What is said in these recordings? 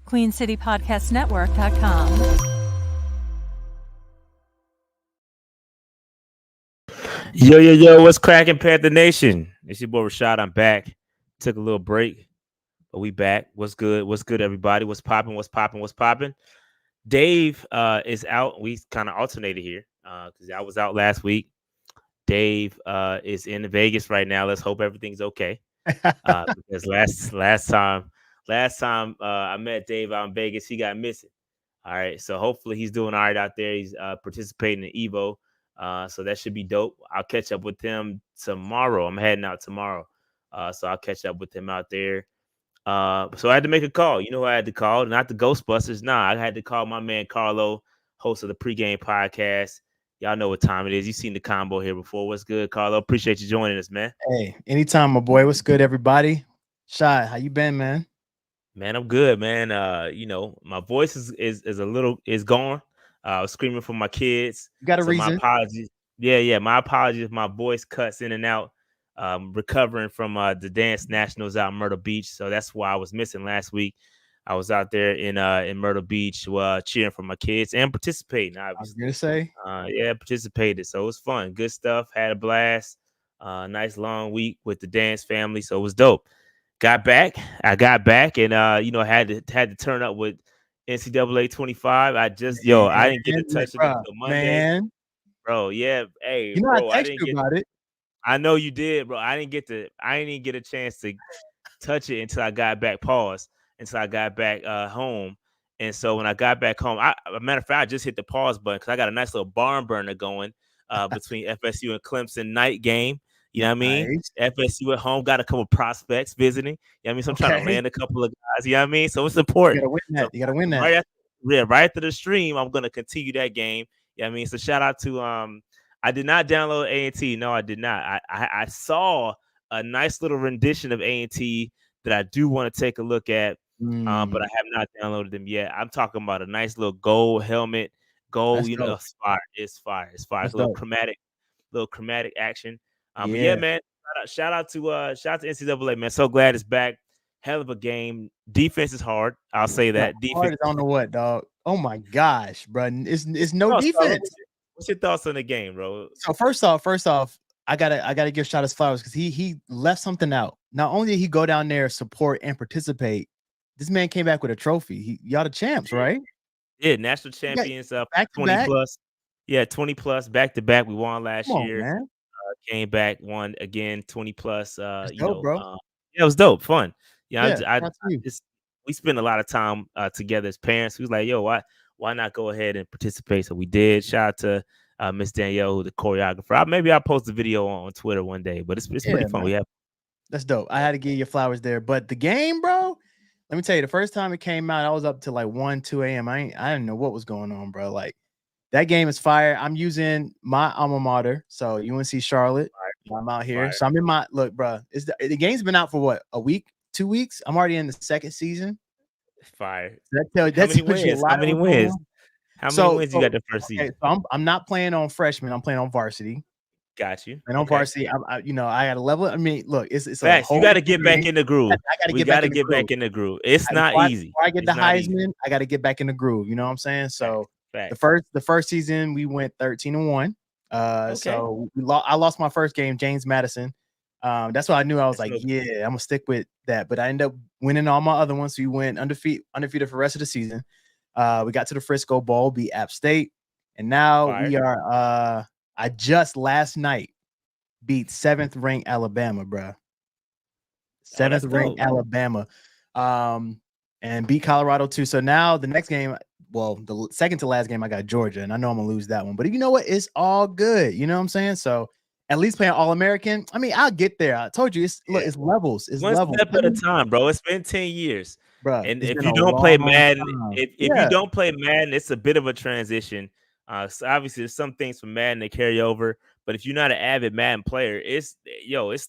QueenCityPodcastNetwork.com. Yo, what's cracking, Panther Nation? It's your boy Rashad. I'm back. Took a little break, but we back. What's good, everybody? What's popping? Dave is out. We kind of alternated here because I was out last week. Dave is in Vegas right now. Let's hope everything's okay. Because last time I met Dave out in Vegas, he got missing. All right, so hopefully he's doing all right out there. He's participating in Evo. So that should be dope. I'll catch up with him tomorrow. I'm heading out tomorrow. So I'll catch up with him out there. So I had to make a call. You know who I had to call? Not the Ghostbusters. Nah, I had to call my man Carlo, host of the Pregame Podcast. Y'all know what time it is. You've seen the combo here before. What's good, Carlo? Appreciate you joining us, man. Hey, anytime, my boy. What's good, everybody? Shy, how you been, man? Man, I'm good, man. My voice is gone. I was screaming for my kids. You got a reason. My apologies. Yeah. My apologies if my voice cuts in and out. Recovering from the dance nationals out in Myrtle Beach. So that's why I was missing last week. I was out there in Myrtle Beach cheering for my kids and participating. Obviously. I was gonna say. Participated. So it was fun. Good stuff. Had a blast. Nice long week with the dance family. So it was dope. I got back and had to turn up with NCAA 25. I didn't get to touch it until Monday. Man. Bro, yeah. Hey, you know, bro, I texted you about it. I know you did, bro. I didn't even get a chance to touch it until I got back. Until I got back home. And so when I got back home, a matter of fact, I just hit the pause button because I got a nice little barn burner going between FSU and Clemson night game. You know what I mean? Nice. FSU at home, got a couple prospects visiting. You know what I mean? So I'm trying to land a couple of guys. You know what I mean? So it's important. You gotta win that. Right after the stream, I'm gonna continue that game. You know what I mean? So shout out to I did not download A&T. No, I did not. I saw a nice little rendition of A&T that I do want to take a look at. But I have not downloaded them yet. I'm talking about a nice little gold helmet. Gold, it's fire. It's fire. It's a little chromatic action. But yeah, man, shout out to NCAA, man. So glad it's back. Hell of a game. Defense is hard. I'll say that. Defense. I don't know what, dog. Oh my gosh, bro. It's no defense. What's your thoughts on the game, bro? So first off, I gotta give Shot his flowers because he left something out. Not only did he go down there, support and participate, this man came back with a trophy. Y'all the champs, right? Yeah, national champions. 20 plus. Yeah, 20 plus back to back. We won last year. Man. Came back, won again, 20 plus. Dope, bro. It was dope, fun. We spent a lot of time together as parents. We was like, yo, why not go ahead and participate? So we did. Shout out to Miss Danielle, the choreographer. Maybe I'll post the video on Twitter one day, but it's pretty fun. Man. That's dope. I had to give you flowers there. But the game, bro, let me tell you, the first time it came out, I was up to like 1, 2 a.m. I didn't know what was going on, bro. Like, that game is fire. I'm using my alma mater, so UNC Charlotte. I'm out here, fire. So I'm in my look, bro. The game's been out for what, a week, 2 weeks? I'm already in the second season. Fire. How many wins? How many wins you got the first season? So I'm not playing on freshman. I'm playing on varsity. Got you. And on varsity, I got a level. I mean, look, it's facts. You got to get back in the groove. We got to get back in the groove. It's not easy. Before I get the Heisman, I got to get back in the groove. You know what I'm saying? So. Fact. The first season we went 13-1. So I lost my first game, James Madison. That's why I knew I was I'm gonna stick with that. But I ended up winning all my other ones. So we went undefeated for the rest of the season. We got to the Frisco Bowl, beat App State, and now we are. I just last night beat 7th ranked Alabama, bro. 7th ranked Alabama, and beat Colorado too. So now the next game. Well, the second to last game, I got Georgia, and I know I'm going to lose that one. But you know what? It's all good. You know what I'm saying? So at least playing All-American, I mean, I'll get there. I told you, it's levels. It's one levels. Step at a time, bro. It's been 10 years. Bro, and if you don't play Madden, if you don't play Madden, it's a bit of a transition. So obviously, there's some things from Madden that carry over. But if you're not an avid Madden player, it's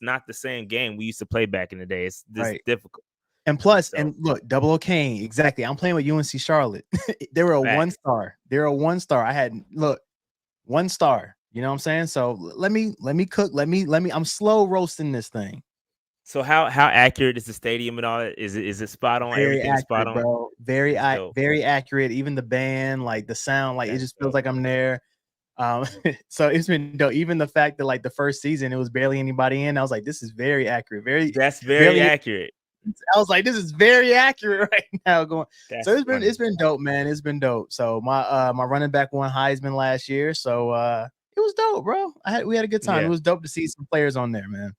not the same game we used to play back in the day. It's difficult. And plus, and look, Double O'Kane, exactly. I'm playing with UNC Charlotte. They were a 1-star. They're a 1-star. I had 1 star. You know what I'm saying? So let me cook. I'm slow roasting this thing. So how accurate is the stadium and all that? Is it spot on? Very Everything is spot accurate, on. bro. Very accurate. Even the band, like the sound, like it just feels like I'm there. So it's been dope. Even the fact that like the first season it was barely anybody in, I was like, this is very accurate. That's very accurate. I was like, this is very accurate right now. So it's funny. been dope, man. It's been dope. So my running back won Heisman last year, so it was dope, bro. We had a good time. Yeah. It was dope to see some players on there, man.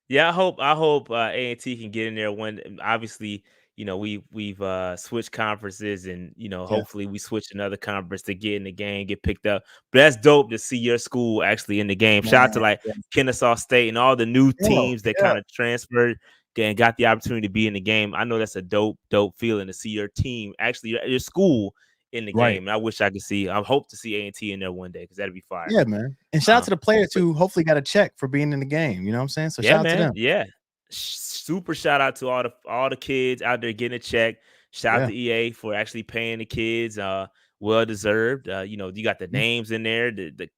Yeah, I hope A&T can get in there when obviously, you know, we've switched conferences and, you know, hopefully we switch another conference to get in the game, get picked up. But that's dope to see your school actually in the game. Shout out to like Kennesaw State and all the new teams that kind of transferred and got the opportunity to be in the game. I know that's a dope feeling to see your team, actually your school in the game. And I wish I could see. I hope to see A&T in there one day because that'd be fire. Yeah, man. And shout out to the players who hopefully got a check for being in the game. You know what I'm saying? So shout out to them. Yeah. Super shout out to all the kids out there getting a check. Shout out to EA for actually paying the kids. Well deserved. You know, you got the names in there.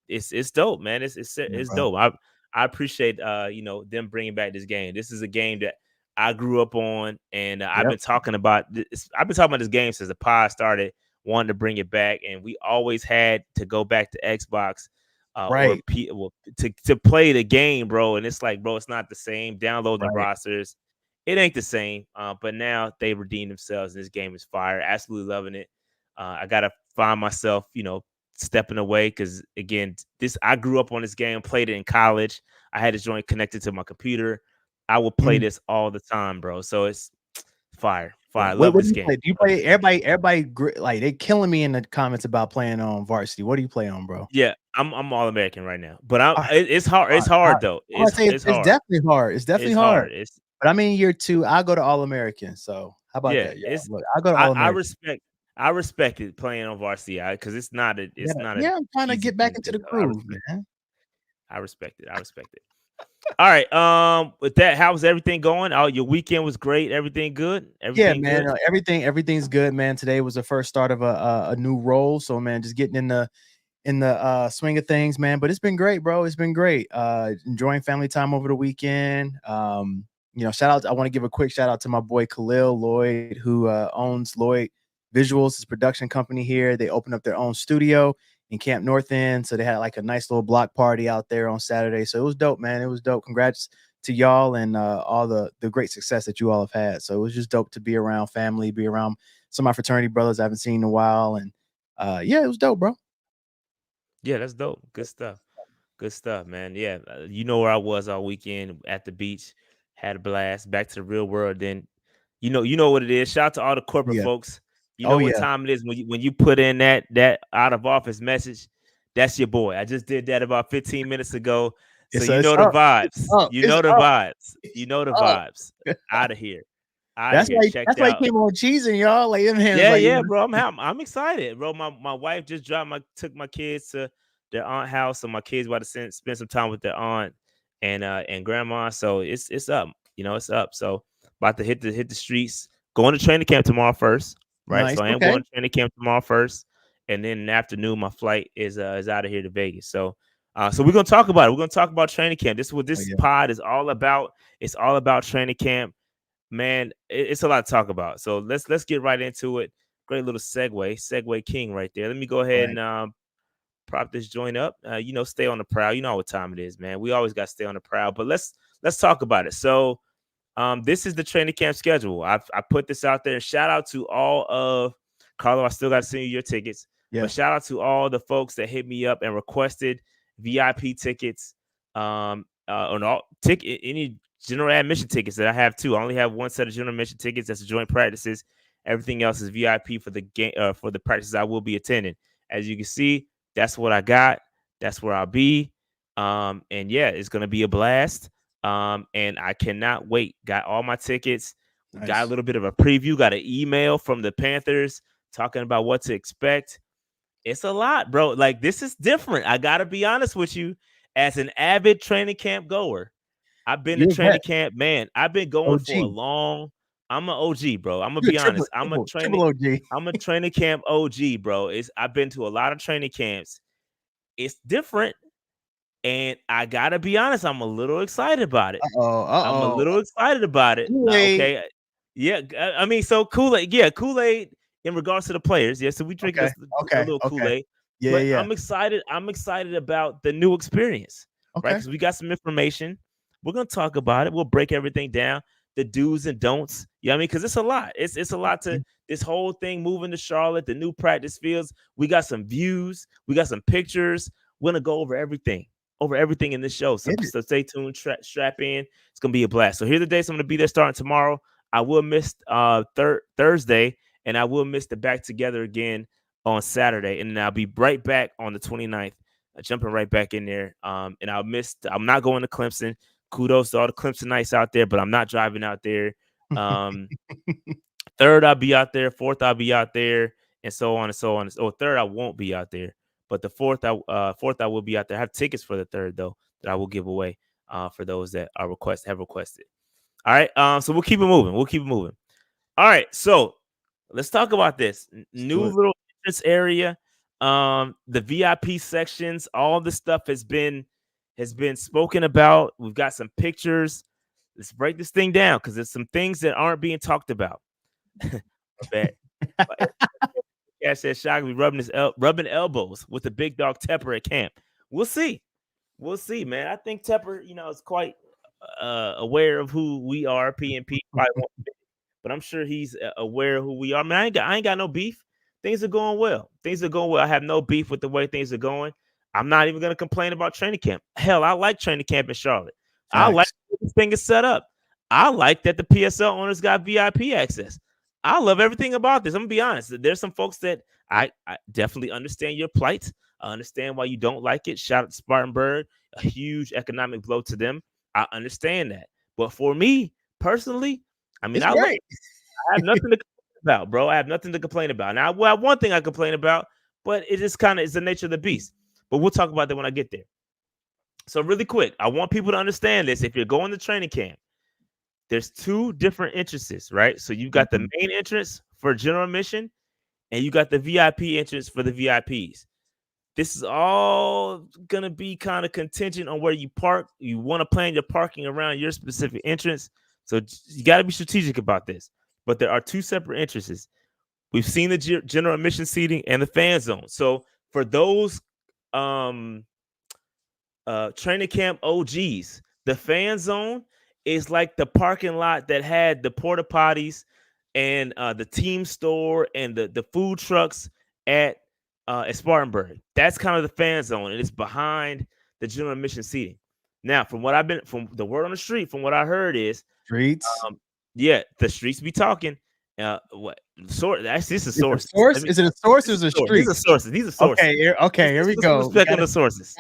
It's dope, man. It's dope. I appreciate you know, them bringing back this game. This is a game that I grew up on, and I've been talking about this. I've been talking about this game since the pod started. Wanted to bring it back, and we always had to go back to Xbox. Or to play the game, bro. And it's like, bro, it's not the same. Downloading the rosters, it ain't the same. But now they redeemed themselves, and this game is fire. Absolutely loving it. I gotta find myself, you know, stepping away because again, I grew up on this game, played it in college. I had this joint connected to my computer. I will play this all the time, bro. So it's fire. Love this game. Do you play? Everybody, like they killing me in the comments about playing on varsity. What do you play on, bro? Yeah, I'm all American right now, but it's hard. It's hard though. It's definitely hard. It's definitely hard. But I'm in year 2. I go to All American. So how about that? I go to All American. I respect it playing on varsity because it's not. I'm trying to get back into the groove, man. I respect it. All right. With that, how was everything going? Oh, your weekend was great. Everything good? Everything man. Good? Everything's good, man. Today was the first start of a new role. So, man, just getting in the swing of things, man. But it's been great, bro. It's been great. Enjoying family time over the weekend. You know, I want to give a quick shout out to my boy Khalil Lloyd, who owns Lloyd Visuals, his production company here. They opened up their own studio in Camp North End. So they had like a nice little block party out there on Saturday. So it was dope, man. It was dope. Congrats to y'all and all the great success that you all have had. So it was just dope to be around family, be around some of my fraternity brothers I haven't seen in a while. And it was dope, bro. Yeah, that's dope. Good stuff, man. Yeah, you know where I was all weekend at the beach. Had a blast. Back to the real world. Then, you know what it is. Shout out to all the corporate folks. You know what time it is when you put in that out of office message. That's your boy. I just did that about 15 minutes ago. So you know the vibes. You know the vibes. You know the vibes. Out of here. That's why he came on cheesing, y'all. Like, bro. I'm excited, bro. My wife just took my kids to their aunt house, so my kids about to spend some time with their aunt and grandma. So it's up. You know, it's up. So about to hit the streets. Going to training camp tomorrow first. Right, nice. So I am going to training camp tomorrow first, and then in the afternoon, my flight is out of here to Vegas. So we're gonna talk about it. We're gonna talk about training camp. This is what this pod is all about. It's all about training camp, man. It's a lot to talk about. So let's get right into it. Great little segue king right there. Let me go ahead and prop this joint up. You know, stay on the prowl. You know what time it is, man. We always got to stay on the prowl. But let's talk about it. So. This is the training camp schedule. I put this out there. Shout out to all of Carlo. I still got to send you your tickets. Yeah. But shout out to all the folks that hit me up and requested VIP tickets. Any general admission tickets that I have too. I only have one set of general admission tickets. That's the joint practices. Everything else is VIP for the game for the practices I will be attending. As you can see, that's what I got. That's where I'll be. And yeah, it's gonna be a blast. And I cannot wait. Got all my tickets. Nice. Got a little bit of a preview. Got an email from the Panthers talking about what to expect. It's a lot, bro. Like, this is different. I got to be honest with you. As an avid training camp goer, I've been to training camp, man. I've been going for a long. I'm an OG, bro. I'm gonna be honest. I'm a training camp OG, bro. I've been to a lot of training camps. It's different. And I gotta be honest, I'm a little excited about it. I'm a Uh-oh. little excited about it. Okay. Yeah. I mean, so Kool-Aid. Yeah, Kool-Aid in regards to the players. Yeah. So we drink a little Kool-Aid. But I'm excited. I'm excited about the new experience. Right. Because we got some information. We're gonna talk about it. We'll break everything down. The do's and don'ts. You know what I mean? Because it's a lot. It's a lot to this whole thing moving to Charlotte, the new practice fields. We got some views, we got some pictures. We're gonna go over everything in this show. So stay tuned, strap in. It's gonna be a blast. So here's the dates I'm gonna be there starting tomorrow. I will miss Thursday, and I will miss the back together again on Saturday, and then I'll be right back on the 29th, jumping right back in there. And I'm not going to Clemson. Kudos to all the Clemsonites out there, but I'm not driving out there. Third, I'll be out there. Fourth, I'll be out there, and so on and so on. Oh, third, I won't be out there. But the fourth, I will be out there. I have tickets for the third though that I will give away for those that have requested. All right. So we'll keep it moving. All right. So let's talk about this new little entrance area. The VIP sections. All this stuff has been spoken about. We've got some pictures. Let's break this thing down because there's some things that aren't being talked about. Cash said Shockly rubbing elbows with the big dog Tepper at camp. We'll see, man. I think Tepper, is quite aware of who we are. PNP, but I'm sure he's aware of who we are. Man, I ain't got no beef. Things are going well. I have no beef with the way things are going. I'm not even gonna complain about training camp. Hell, I like training camp in Charlotte. Facts. I like how this thing is set up. I like that the PSL owners got VIP access. I love everything about this. I'm gonna be honest. There's some folks that I definitely understand your plight. I understand why you don't like it. Shout out to Spartanburg, a huge economic blow to them. I understand that. But for me personally, I mean, I have nothing to complain about, bro. I have nothing to complain about. Now, I have one thing I complain about, but it just kind of is the nature of the beast. But we'll talk about that when I get there. So really quick, I want people to understand this. If you're going to training camp, there's two different entrances, right? So you got the main entrance for general admission, and you got the VIP entrance for the VIPs. This is all gonna be kind of contingent on where you park. You want to plan your parking around your specific entrance, so you got to be strategic about this. But there are two separate entrances. We've seen the general admission seating and the fan zone. So for those training camp OGs, the fan zone is like the parking lot that had the porta potties and the team store and the food trucks at Spartanburg. That's kind of the fan zone, and it's behind the general admission seating. Now, from the word on the street, from what I heard is streets. The streets be talking. What source? Actually, this is source. Is it a source or is it a street? These are sources. Okay, here we go. Put some respect on the sources.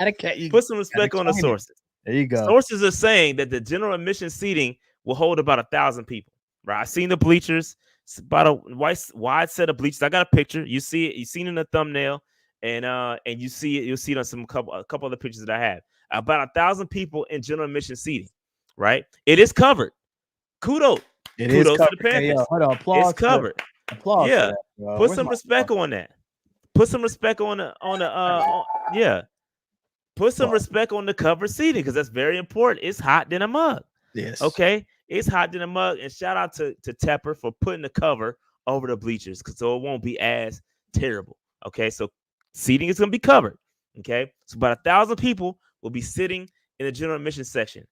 Put some respect on the sources. There you go. Sources are saying that the general admission seating will hold about 1,000 people. Right? I've seen the bleachers. It's about a wide set of bleachers. I got a picture. You see it. You've seen it in the thumbnail, and you see it. You'll see it on a couple other pictures that I have. About 1,000 people in general admission seating. Right? It is covered. Kudos to the Panthers. Hold on, applause. It's covered. Applause. Yeah. Put some respect on that. Put some respect on Put some respect on the cover seating because that's very important. It's hot than a mug. Yes. Okay. It's hot than a mug. And shout out to Tepper for putting the cover over the bleachers so it won't be as terrible. Okay. So seating is going to be covered. Okay. So about 1,000 people will be sitting in the general admission section.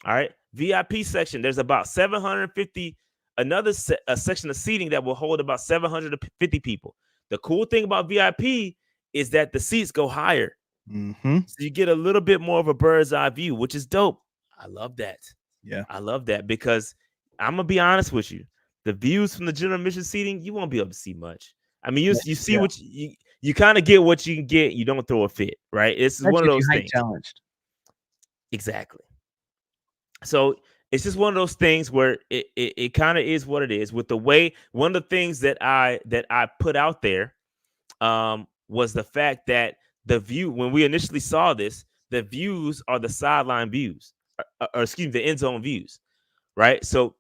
All right. VIP section. There's about 750. Another section of seating that will hold about 750 people. The cool thing about VIP is that the seats go higher. Mm-hmm. So you get a little bit more of a bird's eye view, which is dope. I love that. Yeah. I love that because I'm going to be honest with you. The views from the general admission seating, you won't be able to see much. I mean, you see what you kind of get what you can get. You don't throw a fit, right? It's one of those things. Challenged. Exactly. So it's just one of those things where it kind of is what it is. With the way, one of the things that I put out there was the fact that the view, when we initially saw this, the views are the sideline views, or excuse me, the end zone views, right? So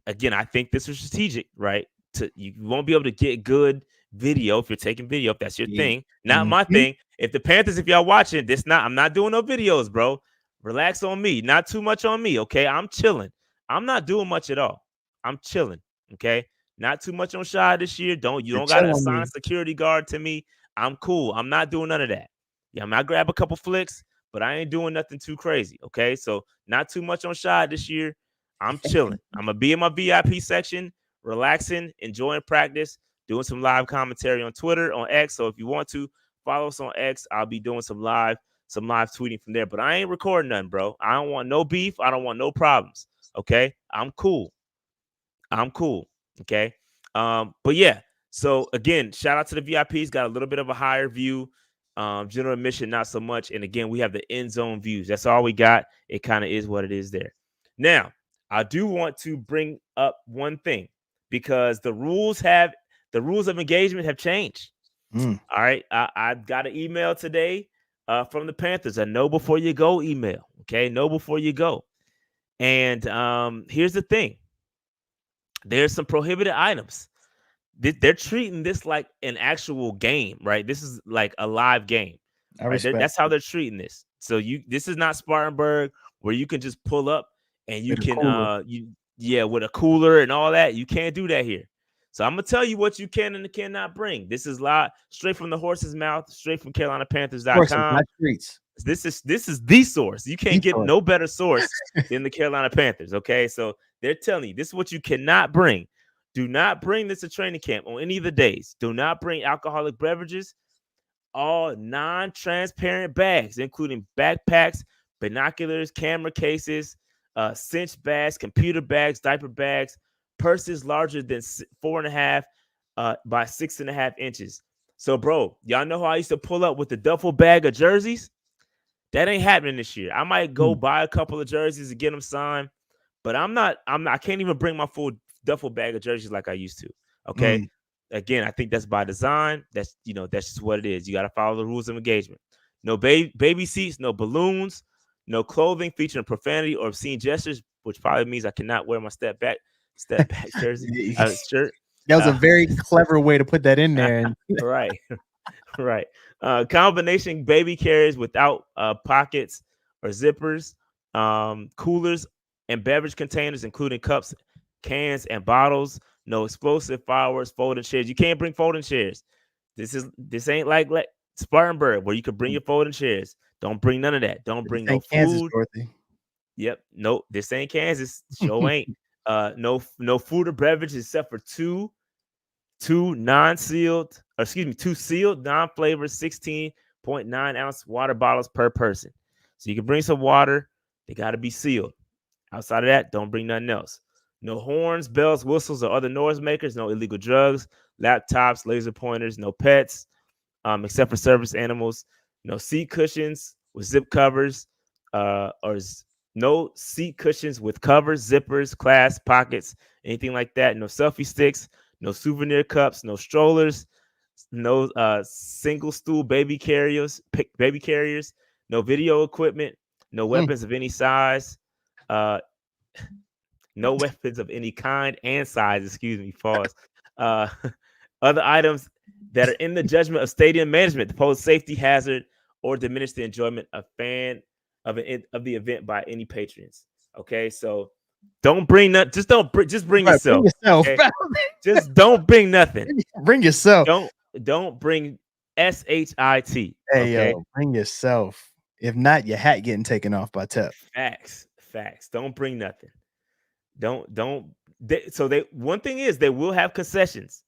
again, I think this is strategic, right? You won't be able to get good video, if you're taking video, if that's your thing, not my thing. If the Panthers, if y'all watching this, I'm not doing no videos, bro. Relax on me, not too much on me. Okay, I'm chilling. I'm not doing much at all. I'm chilling. Okay, not too much on Shy this year. You don't got to assign a security guard to me. I'm cool. I'm not doing none of that. Yeah, I might grab a couple flicks, but I ain't doing nothing too crazy. Okay, so not too much on Shy this year. I'm chilling. I'm gonna be in my VIP section, relaxing, enjoying practice, doing some live commentary on Twitter, on X. So if you want to follow us on X, I'll be doing some live tweeting from there. But I ain't recording nothing, bro. I don't want no beef. I don't want no problems. Okay, I'm cool. Okay. But yeah. So again, shout out to the VIPs. Got a little bit of a higher view. General admission, not so much. And again, we have the end zone views. That's all we got. It kind of is what it is there. Now, I do want to bring up one thing because the rules of engagement have changed. All right. I got an email today from the Panthers, a know before you go email. Okay. Know before you go. And here's the thing. There's some prohibited items. They're treating this like an actual game, right? This is like a live game. Right? That's how they're treating this. So this is not Spartanburg where you can just pull up and you can with a cooler and all that. You can't do that here. So I'm gonna tell you what you can and cannot bring. This is live, straight from the horse's mouth, straight from CarolinaPanthers.com. This is the source. You can't get no better source than the Carolina Panthers. Okay, so they're telling you this is what you cannot bring. Do not bring this to training camp on any of the days. Do not bring alcoholic beverages. All non-transparent bags, including backpacks, binoculars, camera cases, cinch bags, computer bags, diaper bags, purses larger than 4.5 by 6.5 inches. So, bro, y'all know how I used to pull up with the duffel bag of jerseys? That ain't happening this year. I might go buy a couple of jerseys and get them signed, but I can't even bring my full duffel bag of jerseys like I used to. Okay. Again, I think that's by design. That's just what it is. You got to follow the rules of engagement. No baby seats, no balloons, no clothing featuring profanity or obscene gestures, which probably means I cannot wear my step back jersey shirt. That was a very clever way to put that in there. Right. Right. Combination baby carriers without pockets or zippers, coolers and beverage containers, including cups, cans, and bottles. No explosive fireworks, folding chairs. You can't bring folding chairs. This ain't like Spartanburg where you could bring your folding chairs. Don't bring none of that. Don't bring no food. Yep. Nope. This ain't Kansas. Show ain't. No food or beverage except for two sealed, non-flavored 16.9 ounce water bottles per person. So you can bring some water. They got to be sealed. Outside of that, don't bring nothing else. No horns, bells, whistles, or other noisemakers. No illegal drugs, laptops, laser pointers. No pets, except for service animals. No seat cushions with zip covers, no seat cushions with covers, zippers, clasps, pockets, anything like that. No selfie sticks. No souvenir cups. No strollers. No single stool baby carriers. No video equipment. No weapons of any size. No weapons of any kind and size, pause. Other items that are in the judgment of stadium management to pose safety hazard or diminish the enjoyment of the event by any patrons. Okay, so don't bring nothing. Just bring yourself. Okay? Just don't bring nothing. Bring yourself. Don't bring shit. Hey, okay? Bring yourself. If not, your hat getting taken off by Tep. Facts. Don't bring nothing. One thing is they will have concessions.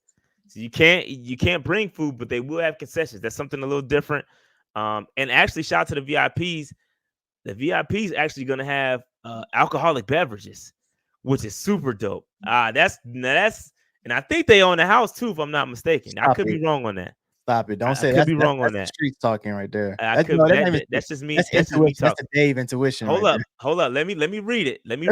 So you can't bring food, but they will have concessions. That's something a little different. And actually, shout out to the VIPs. The VIPs actually going to have alcoholic beverages, which is super dope. That's and I think they own the house too, if I'm not mistaken. I could be wrong on that. Stop it! Don't say that. I could be wrong on that. Streets talking right there. That's just me. That's the Dave intuition. Hold up. Let me read it. Let me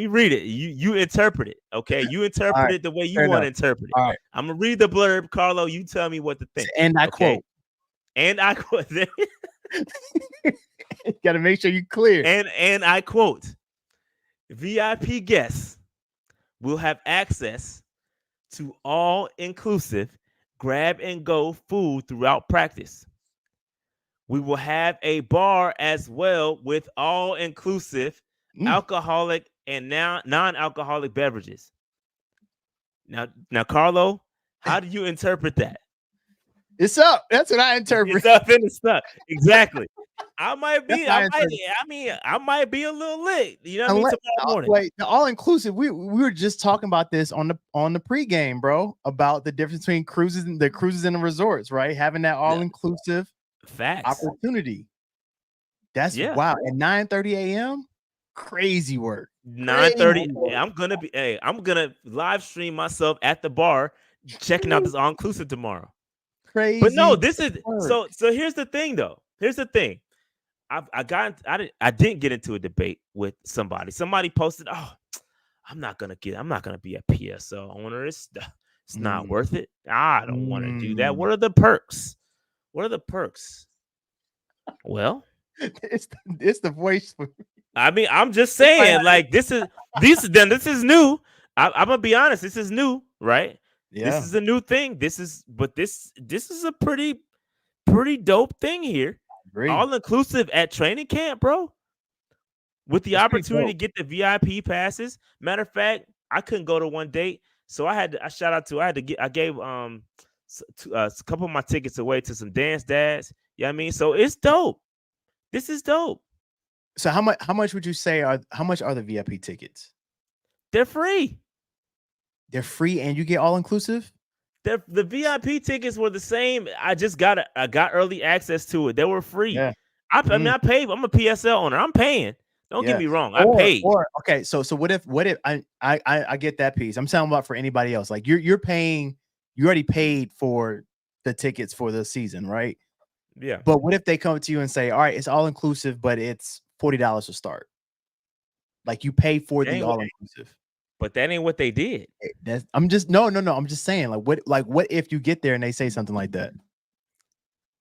read it. You interpret it. Okay, you interpret it the way you want to interpret it. All right. I'm gonna read the blurb, Carlo. You tell me what to think. And I quote. Got to make sure you clear. And I quote: VIP guests will have access to all-inclusive grab and go food throughout practice. We will have a bar as well with all inclusive alcoholic and now non-alcoholic beverages. Now, Carlo, how do you interpret that? It's up. That's what I interpret. It's up and it's stuck. Exactly. I might be a little lit. You know what I mean? Tomorrow morning. Wait, the all inclusive. We were just talking about this on the pregame, bro, about the difference between cruises and the resorts, right? Having that all inclusive opportunity. That's wow. At 9:30 a.m. Crazy work. 9:30. I'm gonna live stream myself at the bar checking out this all inclusive tomorrow. Crazy. But no, this is so here's the thing though. Here's the thing. I didn't get into a debate with somebody. Somebody posted, "Oh, I'm not gonna be a PSO owner. It's not worth it. I don't want to do that. What are the perks? Well, it's the voice. I mean, I'm just saying, like this is new. I'm gonna be honest. This is new, right? Yeah. This is a new thing. This is a pretty dope thing here. All inclusive at training camp, bro. With the opportunity to get the VIP passes. Matter of fact, I couldn't go to one date, so I gave a couple of my tickets away to some dance dads. You know what I mean? So it's dope. This is dope. So how much would you say how much are the VIP tickets? They're free. They're free and you get all inclusive? The VIP tickets were the same. I got early access to it. They were free. Yeah. I mean, I paid. I'm a PSL owner. I'm paying. Don't get me wrong. I paid. Okay, so what if I get that piece? I'm talking about for anybody else. Like you're paying, you already paid for the tickets for the season, right? Yeah. But what if they come to you and say, all right, it's all inclusive, but it's $40 to start? Like you pay for the all inclusive. But that ain't what they did. I'm just I'm just saying, what if you get there and they say something like that?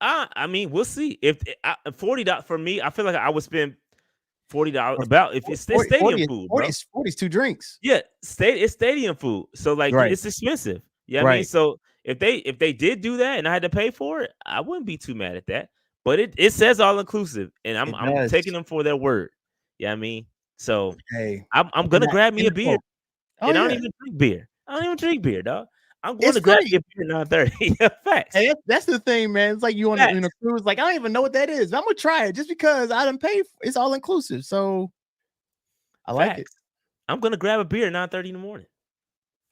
I mean, we'll see. If $40 for me, I feel like I would spend $40 about if it's stadium food. 40 is 2 drinks. Yeah, it's stadium food. So like it's expensive. Yeah, you know I mean, so if they did do that and I had to pay for it, I wouldn't be too mad at that. But it says all inclusive, and I'm taking them for their word. Yeah, I mean, so I'm gonna grab me a beer. I don't even drink beer. I don't even drink beer, dog. I'm going to grab you a beer 9:30. Facts. Hey, that's the thing, man. It's like you on a cruise. Like I don't even know what that is. I'm gonna try it just because I didn't pay. It's all inclusive, so I like it. I'm gonna grab a beer 9:30 in the morning.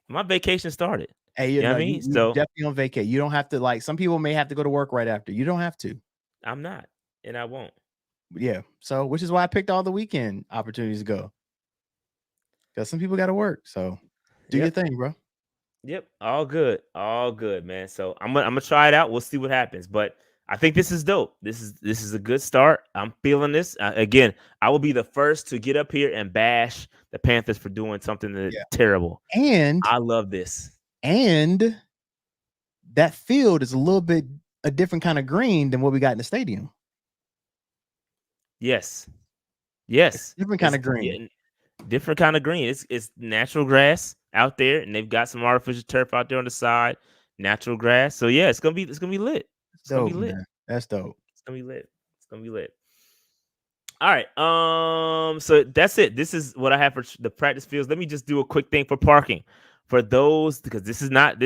My vacation started. Hey, you know what I mean? So definitely on vacay. You don't have to, like, some people may have to go to work right after. You don't have to. I'm not, and I won't. Yeah. So, which is why I picked all the weekend opportunities to go. Because some people got to work. So, do your thing, bro. Yep. All good, man. So I'm gonna try it out. We'll see what happens. But I think this is dope. This is a good start. I'm feeling this. Again, I will be the first to get up here and bash the Panthers for doing something that's terrible. And I love this. And that field is a different kind of green than what we got in the stadium. Yes. Different kind of green. Different kind of green. It's natural grass out there, and they've got some artificial turf out there on the side. Natural grass. So yeah, it's gonna be lit. It's gonna be lit. Man. That's dope. It's gonna be lit. All right. So that's it. This is what I have for the practice fields. Let me just do a quick thing for parking for those, because this has not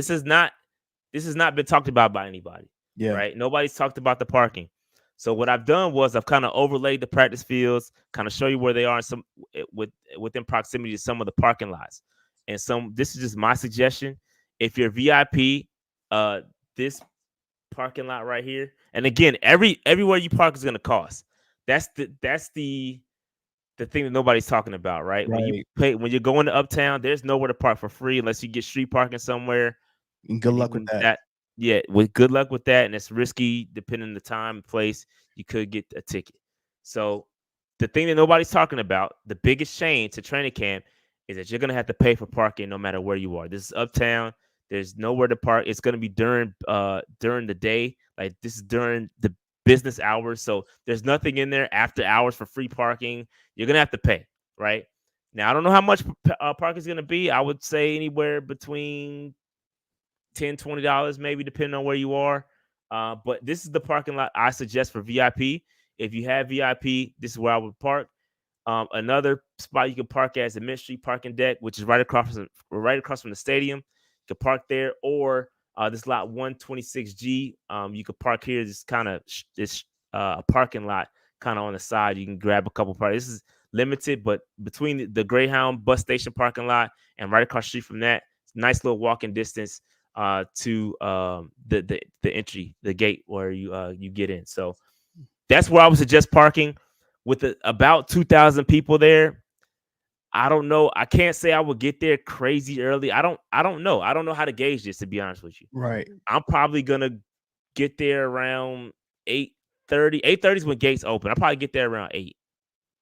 been talked about by anybody. Yeah. Right. Nobody's talked about the parking. So what I've done was I've kind of overlaid the practice fields, kind of show you where they are within proximity to some of the parking lots. And this is just my suggestion. If you're VIP, this parking lot right here, and again, everywhere you park is going to cost. That's the thing that nobody's talking about, right? When you're going to Uptown, there's nowhere to park for free unless you get street parking somewhere. And good luck with that. Yeah, good luck with that, and it's risky depending on the time and place. You could get a ticket. So the thing that nobody's talking about, the biggest change to training camp, is that you're going to have to pay for parking no matter where you are. This is Uptown. There's nowhere to park. It's going to be during the day. Like, this is during the business hours. So there's nothing in there after hours for free parking. You're going to have to pay, right? Now, I don't know how much parking is going to be. I would say anywhere between $10, $20 maybe, depending on where you are. But this is the parking lot I suggest for VIP. If you have VIP, this is where I would park. Another spot you can park at is the Mint Street parking deck, which is right across from the stadium. You can park there, or this lot 126G. You can park here. This kind of a parking lot kind of on the side. You can grab a couple parks. This is limited, but between the Greyhound bus station parking lot and right across the street from that, nice little walking distance to the entry, the gate where you get in. So that's where I would suggest parking. With about 2,000 people there, I don't know. I can't say I would get there crazy early. I don't know. I don't know how to gauge this, to be honest with you. Right. I'm probably gonna get there around 8:30. 8:30 is when gates open. I'll probably get there around 8.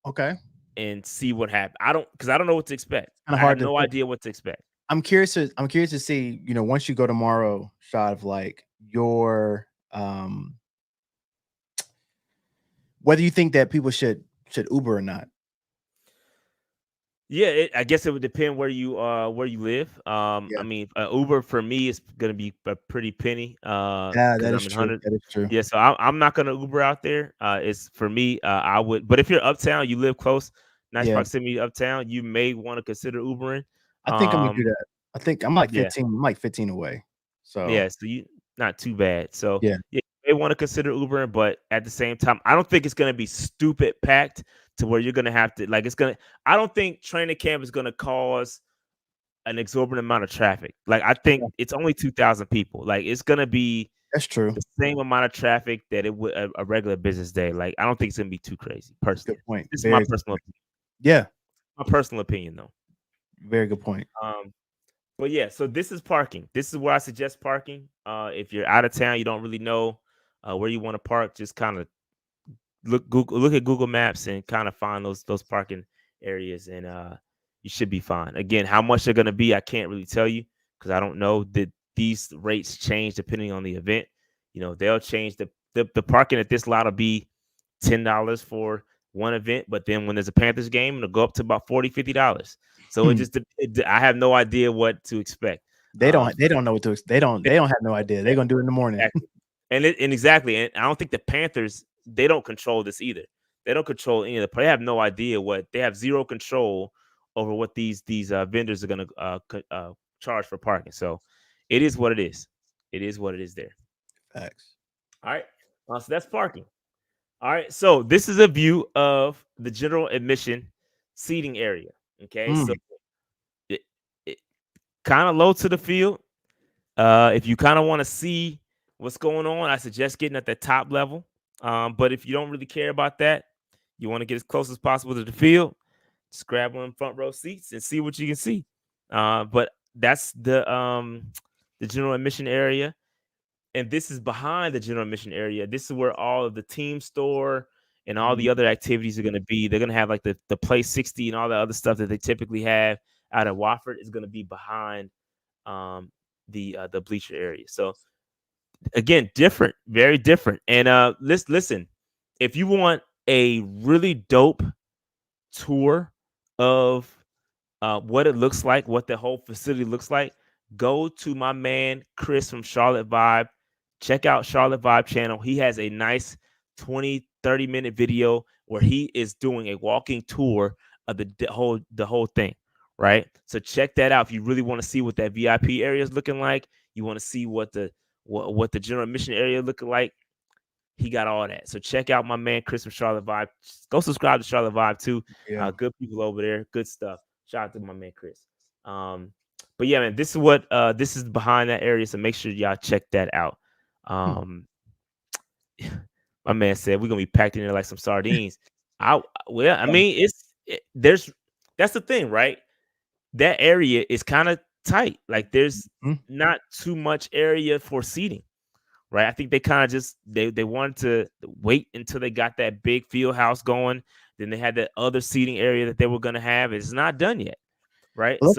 Okay. And see what happens. Because I don't know what to expect. I have no idea what to expect. I'm curious to see, once you go tomorrow, shot of like your whether you think that people should Uber or not. Yeah, I guess it would depend where you live. I mean, Uber for me is gonna be a pretty penny. Yeah, that is true. That is true. Yeah, so I'm not gonna Uber out there. It's for me. I would, but if you're uptown, you live close, nice proximity to uptown, you may want to consider Ubering. I think I'm gonna do that. I think I'm like 15. I'm like 15 away. So so you not too bad. So yeah, you may want to consider Ubering, but at the same time, I don't think it's gonna be stupid packed to where you're gonna have to I don't think training camp is gonna cause an exorbitant amount of traffic. Like I think it's only 2,000 people. Like it's gonna be that's true. The same amount of traffic that it would a regular business day. Like I don't think it's gonna be too crazy. Personally, good point. This is my personal opinion. Yeah, my personal opinion though. Very good point. But yeah, so this is parking. This is where I suggest parking. If you're out of town, you don't really know where you want to park, just kind of look at Google Maps and kind of find those parking areas, and you should be fine. Again, how much they're going to be, I can't really tell you because I don't know. That these rates change depending on the event. They'll change the parking at this lot will be $10 for one event, but then when there's a Panthers game, it'll go up to about $40, $50. So I have no idea what to expect. They don't know what to expect. They don't have no idea. They're gonna do it in the morning. Exactly. And I don't think the Panthers, they don't control this either. They don't control any of the. They have no idea they have zero control over what these vendors are going to charge for parking. So it is what it is. It is what it is there. Facts. All right. So that's parking. All right. So this is a view of the general admission seating area. Okay. So it kind of low to the field. If you kind of want to see what's going on, I suggest getting at the top level. But if you don't really care about that, you want to get as close as possible to the field, just grab one of the front row seats and see what you can see. But that's the general admission area. And this is behind the general admission area. This is where all of the team store and all the other activities are going to be. They're going to have like the Play 60 and all the other stuff that they typically have out at Wofford is going to be behind the bleacher area. So again, different, very different. And listen, if you want a really dope tour of what it looks like, what the whole facility looks like, go to my man Chris from Charlotte Vibe. Check out Charlotte Vibe channel. He has a nice 20-30 minute video where he is doing a walking tour of the whole thing, right? So check that out if you really want to see what that VIP area is looking like. You want to see what the general admission area looking like. He got all that. So check out my man Chris from Charlotte Vibe. Go subscribe to Charlotte Vibe too. Yeah. Good people over there. Good stuff. Shout out to my man Chris. But yeah, man, this is what this is behind that area. So make sure y'all check that out. My man said we're gonna be packed in there like some sardines. That's the thing, right? That area is kind of tight. Like there's not too much area for seating, right? I think they kind of just they wanted to wait until they got that big field house going. Then they had that other seating area that they were gonna have. It's not done yet, right? Let's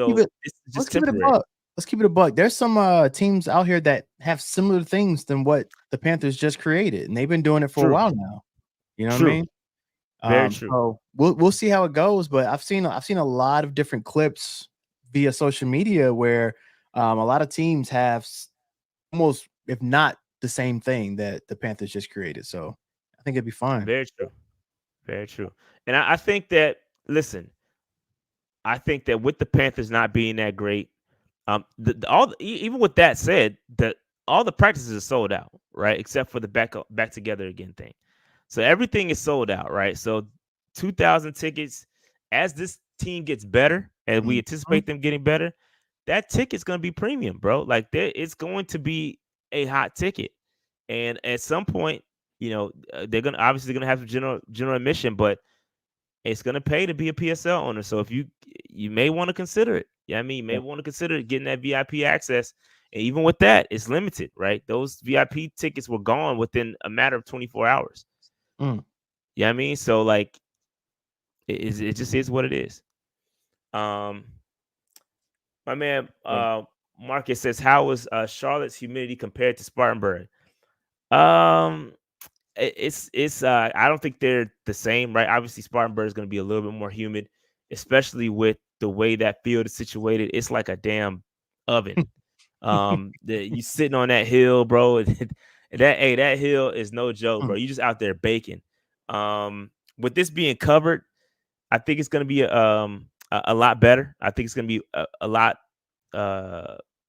keep it a buck. There's some teams out here that have similar things than what the Panthers just created, and they've been doing it for a while now. You know what I mean? Very true. So we'll see how it goes. But I've seen a lot of different clips via social media where a lot of teams have almost, if not the same thing that the Panthers just created. So I think it'd be fine. Very true. Very true. And I think that, listen, I think that with the Panthers not being that great, even with that said, all the practices are sold out, right? Except for the back together again thing. So everything is sold out, right? So 2,000 tickets. As this team gets better, and we anticipate them getting better, that ticket's going to be premium, bro. Like it's going to be a hot ticket, and at some point, they're gonna obviously going to have some general admission, but it's going to pay to be a PSL owner. So if you may want to consider it. Yeah, I mean, you may want to consider getting that VIP access. And even with that, it's limited, right? Those VIP tickets were gone within a matter of 24 hours. Yeah, I mean, so like, it just is what it is. My man, Marcus says, how was Charlotte's humidity compared to Spartanburg? It's I don't think they're the same, right? Obviously, Spartanburg is going to be a little bit more humid, especially with the way that field is situated. It's like a damn oven. You sitting on that hill, bro. that hill is no joke, bro. You just out there baking. With this being covered, I think it's going to be a lot better. I think it's going to be a lot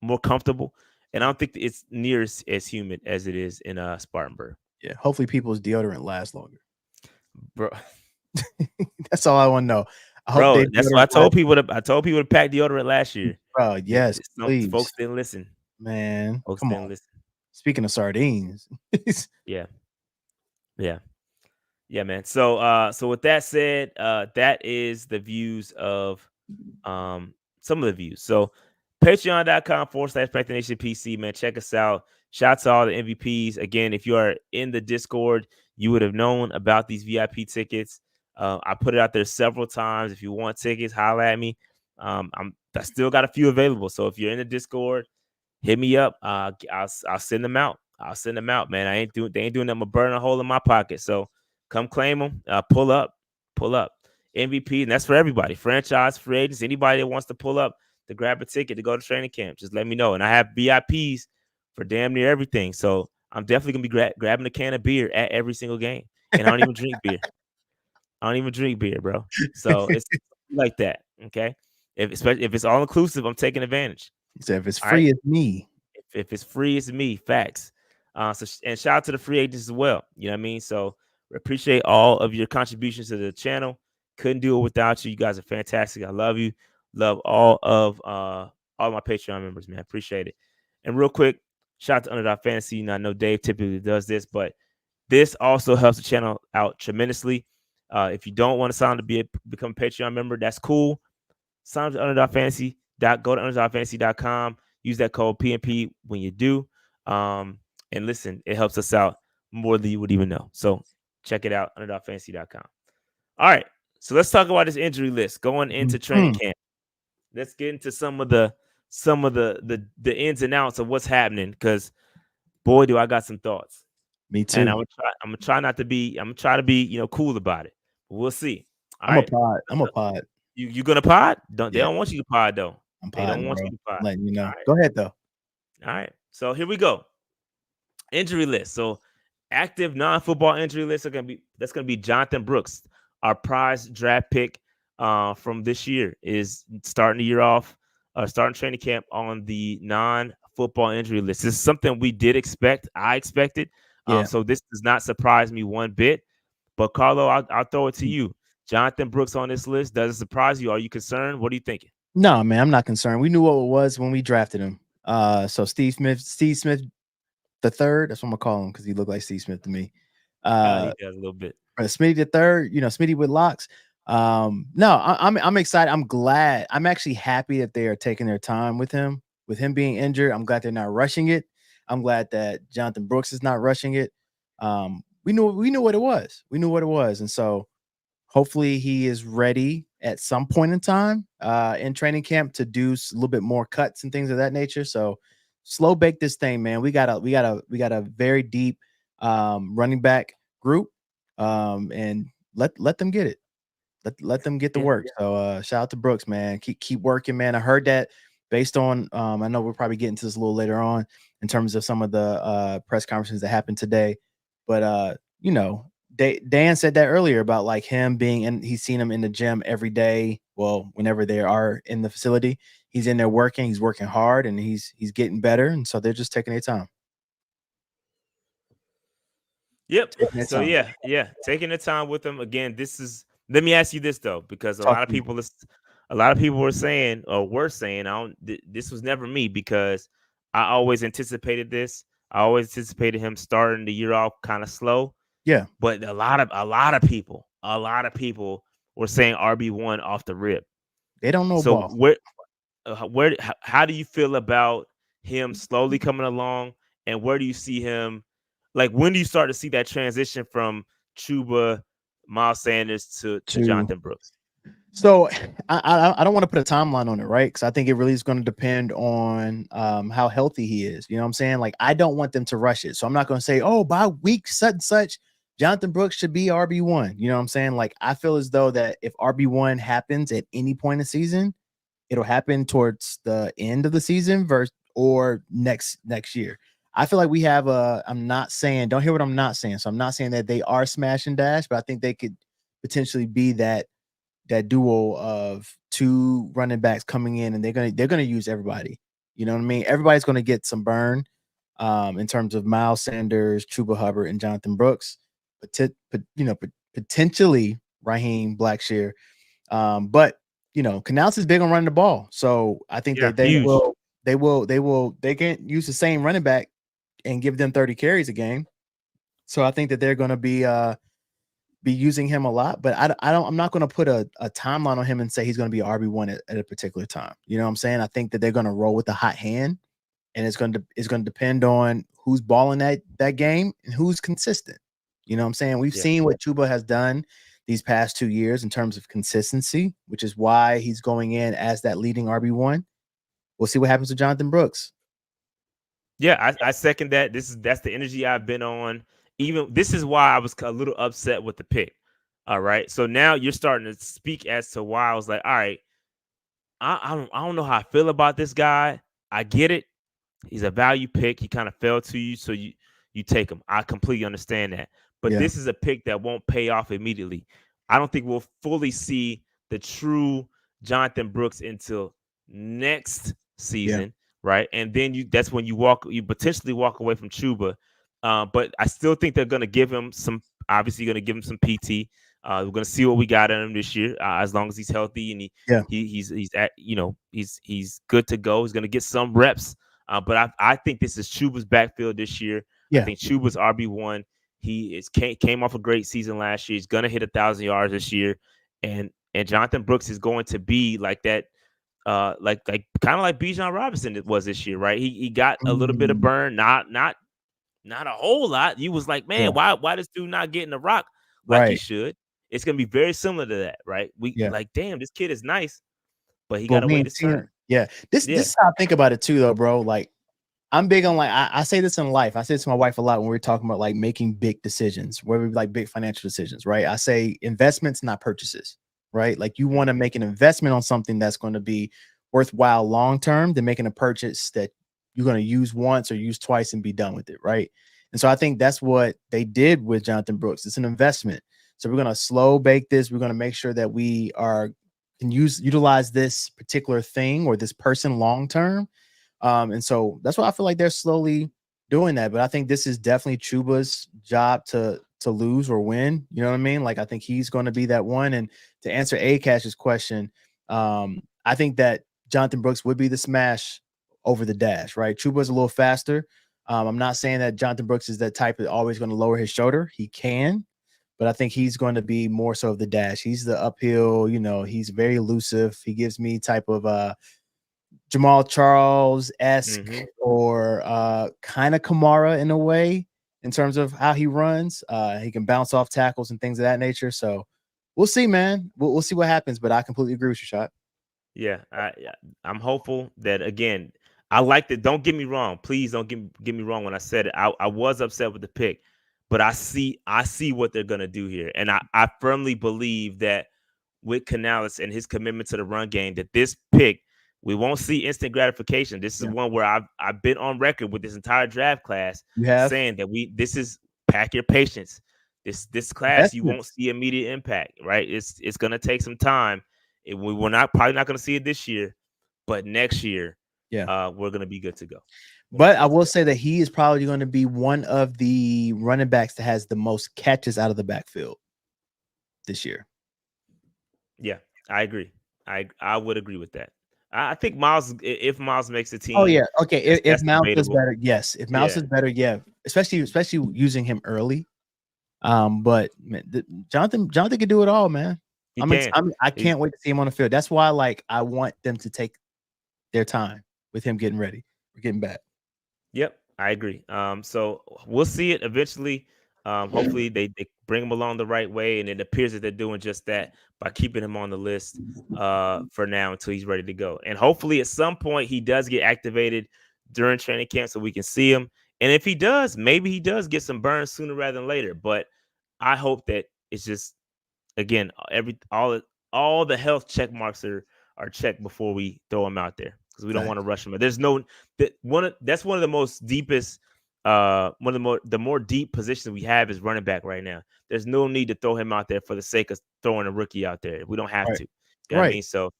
more comfortable, and I don't think it's near as humid as it is in Spartanburg. Yeah, hopefully people's deodorant lasts longer, bro. That's all I want to know. That's what I told people to. I told people to pack deodorant last year. Bro, yes, please. Folks didn't listen, man. Folks didn't listen. Speaking of sardines, yeah, man. So with that said, that is the views of some of the views. So patreon.com/Panthers man. Check us out. Shout out to all the MVPs. Again, if you are in the Discord, you would have known about these VIP tickets. I put it out there several times. If you want tickets, holler at me. I still got a few available. So if you're in the Discord, hit me up. I'll send them out. I'll send them out, man. They ain't doing them. I'm burning a hole in my pocket. So come claim them. Pull up. MVP, and that's for everybody. Franchise, free agents, anybody that wants to pull up to grab a ticket to go to training camp, just let me know. And I have VIPs for damn near everything. So I'm definitely gonna be grabbing a can of beer at every single game. And I don't even drink beer. Bro. So it's like that. Okay. Especially if it's all inclusive, I'm taking advantage. So if it's free, it's me. If it's free, it's me. Facts. And shout out to the free agents as well. You know what I mean? So we appreciate all of your contributions to the channel. Couldn't do it without you. You guys are fantastic. I love you. Love all of my Patreon members, man. Appreciate it. And real quick, shout out to Underdog Fantasy. I know Dave typically does this, but this also helps the channel out tremendously. If you don't want to sign to become a Patreon member, that's cool. Sign up to Underdog Fantasy. Go to underdogfantasy.com. Use that code PNP when you do. And listen, it helps us out more than you would even know. So check it out, underdogfantasy.com. All right. So let's talk about this injury list going into training camp. Let's get into some of the ins and outs of what's happening, because boy, do I got some thoughts. Me too. And I'm gonna try to be cool about it. But we'll see. I'm a pod. You gonna pod? They don't want you to pod though. They don't want you to pod. Letting you know. Right. Go ahead though. All right. So here we go. Injury list. So active non-football injury list that's gonna be Jonathon Brooks, our prize draft pick from this year, is starting the year off, starting training camp on the non-football injury list. This is something we did expect. I expected. So this does not surprise me one bit. But Carlo, I'll throw it to you. Jonathon Brooks on this list. Does it surprise you? Are you concerned? What are you thinking? No, man, I'm not concerned. We knew what it was when we drafted him. So Steve Smith the third. That's what I'm gonna call him, because he looked like Steve Smith to me. He does a little bit. Smitty the third. Smitty with locks. No, I'm excited. I'm glad. I'm actually happy that they are taking their time with him. With him being injured, I'm glad they're not rushing it. I'm glad that Jonathon Brooks is not rushing it. We knew what it was. And so hopefully he is ready at some point in time in training camp to do a little bit more cuts and things of that nature. So slow bake this thing, man. We got a very deep running back group, and let them get it. Let them get the work. So shout out to Brooks, man. Keep working, man. I heard that based on I know we'll probably get into this a little later on in terms of some of the press conferences that happened today, but you know, Dan said that earlier about like him being in, he's seen him in the gym every day. Well, whenever they are in the facility, he's in there working, he's working hard, and he's getting better, and so they're just taking their time. Yep. So yeah, taking the time with him again. Let me ask you this though, because a lot of people were saying, this was never me, because I always anticipated this. I always anticipated him starting the year off kind of slow. Yeah. But a lot of people were saying RB1 off the rip. They don't know so ball. How do you feel about him slowly coming along, and where do you see him? Like, when do you start to see that transition from Chuba, Miles Sanders to Jonathon Brooks? So I don't want to put a timeline on it, right? Because I think it really is going to depend on how healthy he is. You know what I'm saying? Like, I don't want them to rush it. So I'm not going to say, oh, by week such and such, Jonathon Brooks should be RB1. You know what I'm saying? Like, I feel as though that if RB1 happens at any point in the season, it'll happen towards the end of the season or next year. I feel like we have I'm not saying, don't hear what I'm not saying. So I'm not saying that they are smash and dash, but I think they could potentially be that duo of two running backs coming in, and they're gonna use everybody. You know what I mean? Everybody's gonna get some burn in terms of Miles Sanders, Chuba Hubbard, and Jonathon Brooks. Potentially Raheem Blackshear. But you know, Canales is big on running the ball, so I think that they can't use the same running back and give them 30 carries a game. So I think that they're going to be using him a lot, but I'm not going to put a timeline on him and say he's going to be RB1 at a particular time. You know what I'm saying? I think that they're going to roll with the hot hand, and it's going to depend on who's balling that game and who's consistent. You know what I'm saying? We've seen what Chuba has done these past 2 years in terms of consistency, which is why he's going in as that leading RB1. We'll see what happens with Jonathon Brooks. Yeah, I second that. That's the energy I've been on. Even this is why I was a little upset with the pick. All right. So now you're starting to speak as to why I was like, all right, I don't know how I feel about this guy. I get it. He's a value pick. He kind of fell to you, so you take him. I completely understand that. But this is a pick that won't pay off immediately. I don't think we'll fully see the true Jonathon Brooks until next season, right? And then that's when you potentially walk away from Chuba. But I still think they're going to give him obviously going to give him some PT. We're going to see what we got in him this year, as long as he's healthy and he's good to go. He's going to get some reps. But I think this is Chuba's backfield this year. I think Chuba's RB1. He came off a great season last year. He's gonna hit 1,000 yards this year, and Jonathon Brooks is going to be like that, like kind of like Bijan Robinson was this year, right? He got a little bit of burn, not a whole lot. You was like, man, why this dude not getting the rock like he should? It's gonna be very similar to that, right? Like, damn, this kid is nice, but he got to wait his turn. Yeah, this is how I think about it too, though, bro. Like, I'm big on, like, I say this in life. I say this to my wife a lot when we're talking about like making big decisions, whether like big financial decisions, right? I say investments, not purchases, right? Like, you want to make an investment on something that's going to be worthwhile long term than making a purchase that you're going to use once or use twice and be done with it, right? And so I think that's what they did with Jonathon Brooks. It's an investment. So we're going to slow bake this. We're going to make sure that we can utilize this particular thing or this person long term. And so that's why I feel like they're slowly doing that. But I think this is definitely Chuba's job to lose or win. You know what I mean? Like, I think he's going to be that one. And to answer Akash's question, I think that Jonathon Brooks would be the smash over the dash, right? Chuba's a little faster. I'm not saying that Jonathon Brooks is that type that's always going to lower his shoulder. He can, but I think he's going to be more so of the dash. He's the uphill, he's very elusive. He gives me type of Jamal Charles-esque or kind of Kamara in a way in terms of how he runs. He can bounce off tackles and things of that nature. So we'll see, man. We'll see what happens, but I completely agree with you, Shot. Yeah, I'm hopeful that, again, I like that. Don't get me wrong. Please don't get me wrong when I said it. I was upset with the pick, but I see what they're going to do here. And I firmly believe that with Canales and his commitment to the run game, that this pick We won't see instant gratification. This is one where I've been on record with this entire draft class saying that this is pack your patience. This class you won't see immediate impact, right? It's gonna take some time. We're probably not gonna see it this year, but next year, we're gonna be good to go. But I will say that he is probably going to be one of the running backs that has the most catches out of the backfield this year. Yeah, I agree. I would agree with that. I think Miles, if Miles makes a team. Oh yeah, okay. If Miles is better, yes. If Miles is better, especially using him early. But man, Jonathon can do it all, man. I can't wait to see him on the field. That's why, I want them to take their time with him getting ready or getting back. Yep, I agree. So we'll see it eventually. Hopefully they bring him along the right way, and it appears that they're doing just that by keeping him on the list for now until he's ready to go. And hopefully at some point he does get activated during training camp so we can see him. And if he does, maybe he does get some burns sooner rather than later. But I hope that it's just, again, all the health check marks are checked before we throw him out there, because we don't want to rush him. There's that's one of the most deepest, the more deep positions we have is running back right now. There's no need to throw him out there for the sake of throwing a rookie out there. We don't have to. You know what I mean? So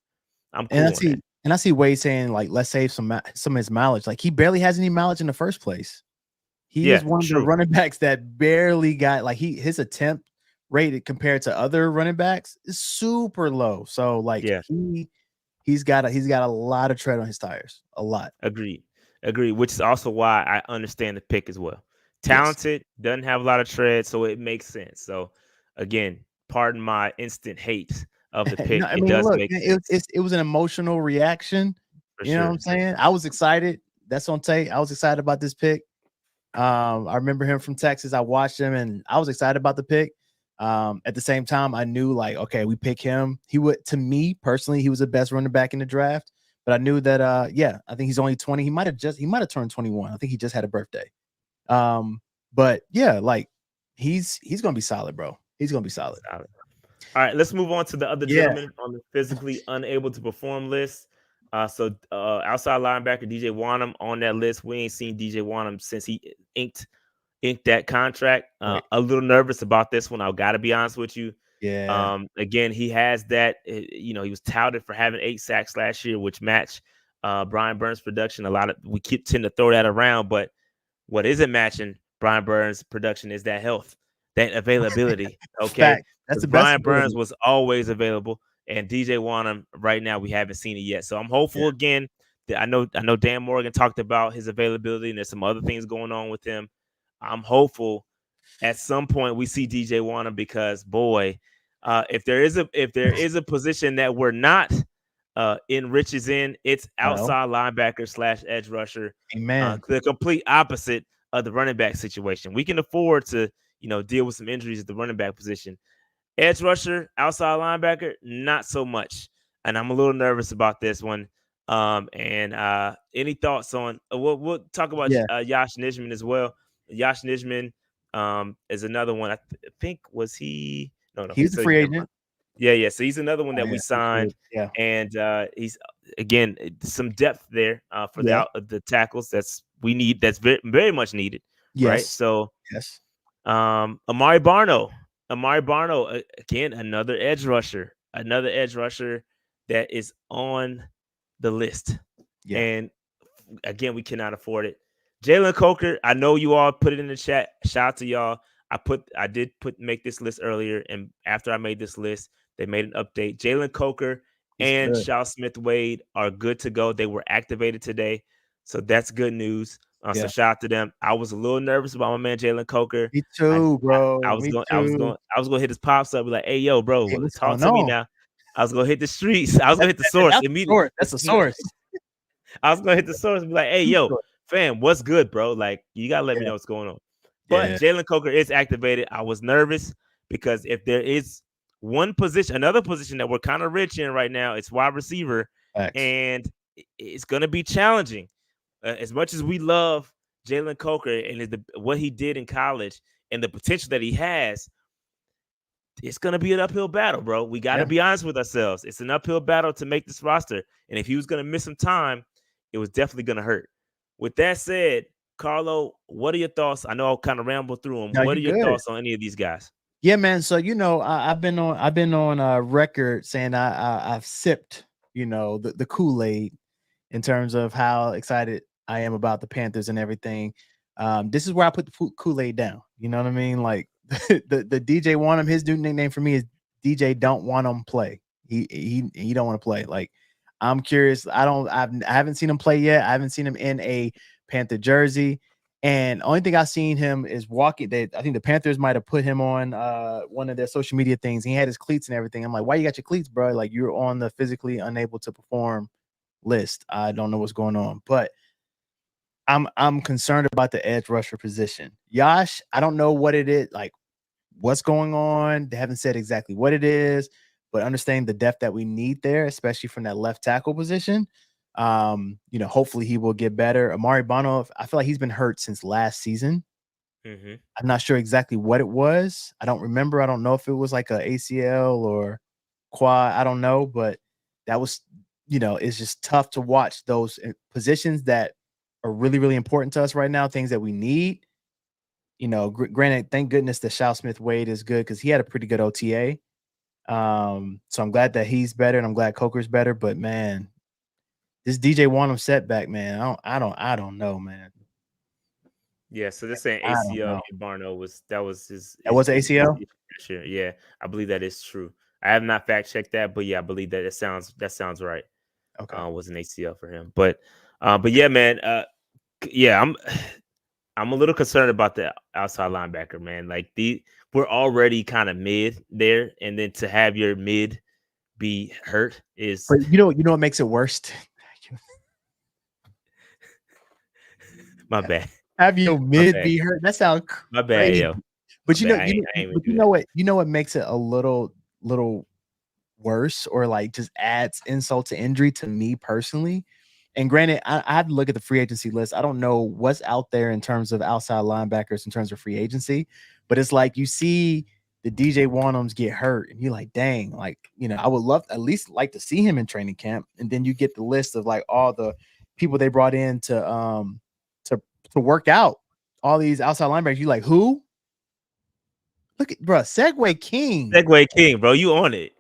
I'm cool. And I see Wade saying, let's save some of his mileage. He barely has any mileage in the first place. He is one of the running backs that barely got his attempt rate compared to other running backs is super low. So he's got a lot of tread on his tires. A lot. Agreed. Which is also why I understand the pick as well. Talented, doesn't have a lot of tread, so it makes sense. So again, pardon my instant hate of the pick. It was an emotional reaction. You know what I'm saying? I was excited. That's on tape. I was excited about this pick. I remember him from Texas. I watched him and I was excited about the pick. At the same time, I knew okay, we pick him. To me personally, he was the best running back in the draft. But I knew that, I think he's only 20. He might have turned 21. I think he just had a birthday. But yeah, he's going to be solid, bro. He's going to be solid. All right, let's move on to the other gentleman on the physically unable to perform list. So outside linebacker DJ Wonnum on that list. We ain't seen DJ Wonnum since he inked that contract. A little nervous about this one. I gotta be honest with you. Yeah. Again, he has that. He was touted for having 8 sacks last year, which matched Brian Burns' production. We tend to throw that around, but what isn't matching Brian Burns' production is that health, that availability. Okay, that's the Brian Burns was always available, and DJ Wonnum right now we haven't seen it yet. So I'm hopeful again. I know Dan Morgan talked about his availability, and there's some other things going on with him. I'm hopeful at some point we see DJ Wonnum, because boy, if there is a position that we're not in riches in, it's outside linebacker / edge rusher. Amen. The complete opposite of the running back situation. We can afford to deal with some injuries at the running back position. Edge rusher, outside linebacker, not so much. And I'm a little nervous about this one. And any thoughts on? We'll talk about Yosh Nijman as well. Yosh Nijman is another one. I think was he? No, he's a free agent. Yeah. So he's another one that we signed. Yeah, and he's again some depth there for the tackles we need. That's very, very much needed. Yes. Right. So yes. Amari Barno, again, another edge rusher that is on the list. Yeah. And again, we cannot afford it. Jalen Coker, I know you all put it in the chat. Shout out to y'all. I did make this list earlier, and after I made this list, they made an update. Jalen Coker and Shaw Smith-Wade are good to go. They were activated today, so that's good news. So shout out to them. I was a little nervous about my man Jalen Coker. Me too, bro. I was going to hit his pops up, be like, "Hey, yo, bro, talk to me now." I was going to hit the streets. I was going to hit the source immediately. That's a source. I was going to hit the source and be like, "Hey, yo, fam, what's good, bro? You got to let me know what's going on." But Jalen Coker is activated. I was nervous because if there is another position that we're kind of rich in right now, it's wide receiver. And it's going to be challenging. As much as we love Jalen Coker and what he did in college and the potential that he has, it's going to be an uphill battle, bro. We got to be honest with ourselves. It's an uphill battle to make this roster. And if he was going to miss some time, it was definitely going to hurt. With that said, Carlo, what are your thoughts? I know I'll kind of ramble through them. What are your thoughts on any of these guys? Yeah, man. So, I've been on record saying I've sipped, the Kool-Aid in terms of how excited I am about the Panthers and everything. This is where I put the Kool-Aid down. You know what I mean? Like the DJ want him. His new nickname for me is DJ don't want him play. He don't want to play. Like, I'm curious. I haven't seen him play yet. I haven't seen him in a Panther jersey. And only thing I've seen him is walking. I think the Panthers might have put him on one of their social media things. He had his cleats and everything. I'm like, why you got your cleats, bro? Like, you're on the physically unable to perform list. I don't know what's going on, but I'm concerned about the edge rusher position. Yash, I don't know what it is, like what's going on. They haven't said exactly what it is, but understanding the depth that we need there, especially from that left tackle position. Hopefully he will get better. Amari Bono, I feel like he's been hurt since last season. Mm-hmm. I'm not sure exactly what it was. I don't remember. I don't know if it was like a ACL or quad. I don't know, but that was, it's just tough to watch those positions that are really, really important to us right now, things that we need. Granted, thank goodness that Shao Smith-Wade is good because he had a pretty good OTA. So I'm glad that he's better and I'm glad Coker's better, but man, this DJ Wanham setback, man. I don't know, man. Yeah, so this saying ACL Barno was his. That was ACL. Sure, yeah, I believe that is true. I have not fact checked that, but yeah, I believe that sounds right. Okay, was an ACL for him, but yeah, man. Yeah, I'm a little concerned about the outside linebacker, man. Like we're already kind of mid there, and then to have your mid be hurt is. But you know what makes it worse. My bad. Have your mid be hurt? That sounds crazy. My bad, yo. But you know what makes it a little worse, or like just adds insult to injury to me personally. And granted, I had to look at the free agency list. I don't know what's out there in terms of outside linebackers in terms of free agency, but it's like you see the DJ Wanhams get hurt, and you're like, dang, like, I would love at least like to see him in training camp. And then you get the list of like all the people they brought in to work out all these outside linebackers. You like, who? Look at bro, Segway King, bro. You on it?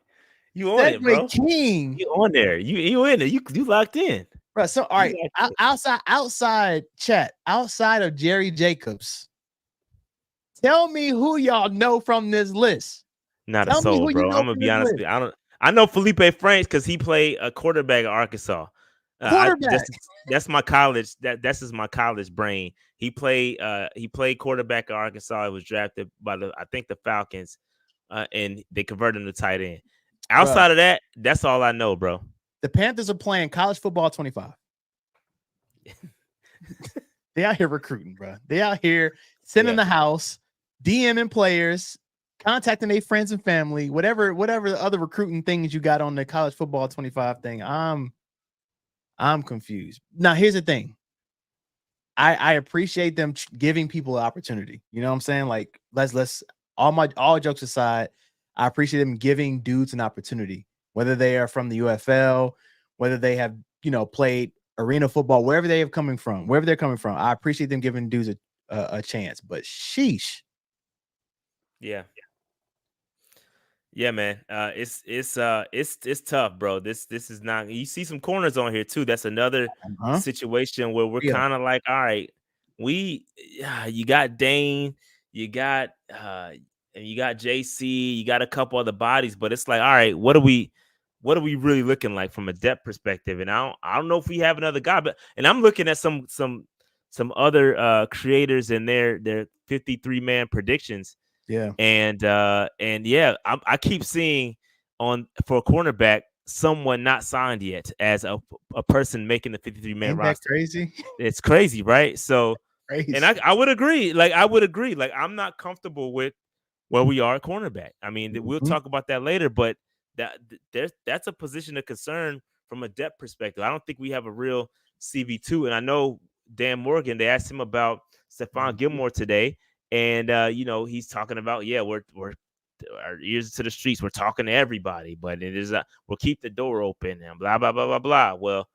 You on it, bro? King, you on there? You in it? You locked in, bro. So all right, outside chat, outside of Jerry Jacobs, tell me who y'all know from this list. Not a soul, bro. I'm gonna be honest with you. I know Felipe Franks because he played a quarterback at Arkansas. That's my college. That's just my college brain. He played quarterback at Arkansas. He was drafted by the Falcons, and they converted him to tight end. Outside of that, that's all I know, bro. The Panthers are playing college football 25. They out here recruiting, bro. They out here sitting the house, DMing players, contacting their friends and family, whatever the other recruiting things you got on the college football 25 thing. I'm confused. Now, here's the thing. I appreciate them giving people an opportunity. You know what I'm saying? Like, let's all jokes aside, I appreciate them giving dudes an opportunity, whether they are from the UFL, whether they have, played arena football, wherever they're coming from. I appreciate them giving dudes a chance, but sheesh. Yeah, man. It's tough, bro. This is not. You see some corners on here too. That's another situation where we're kind of like, all right, you got Dane, you got JC, you got a couple other bodies, but it's like, all right, what are we really looking like from a depth perspective? And I don't know if we have another guy, and I'm looking at some other creators and their 53-man predictions. Yeah. And yeah, I keep seeing for a cornerback someone not signed yet as a person making the 53-man roster. Crazy? It's crazy, right? So crazy. And I would agree. Like I'm not comfortable with where we are at cornerback. I mean, we'll talk about that later, but that's a position of concern from a depth perspective. I don't think we have a real CV2. And I know Dan Morgan, they asked him about Stephon Gilmore today. And he's talking about, we're our ears to the streets. We're talking to everybody, but it is we'll keep the door open and blah blah blah blah blah. Well,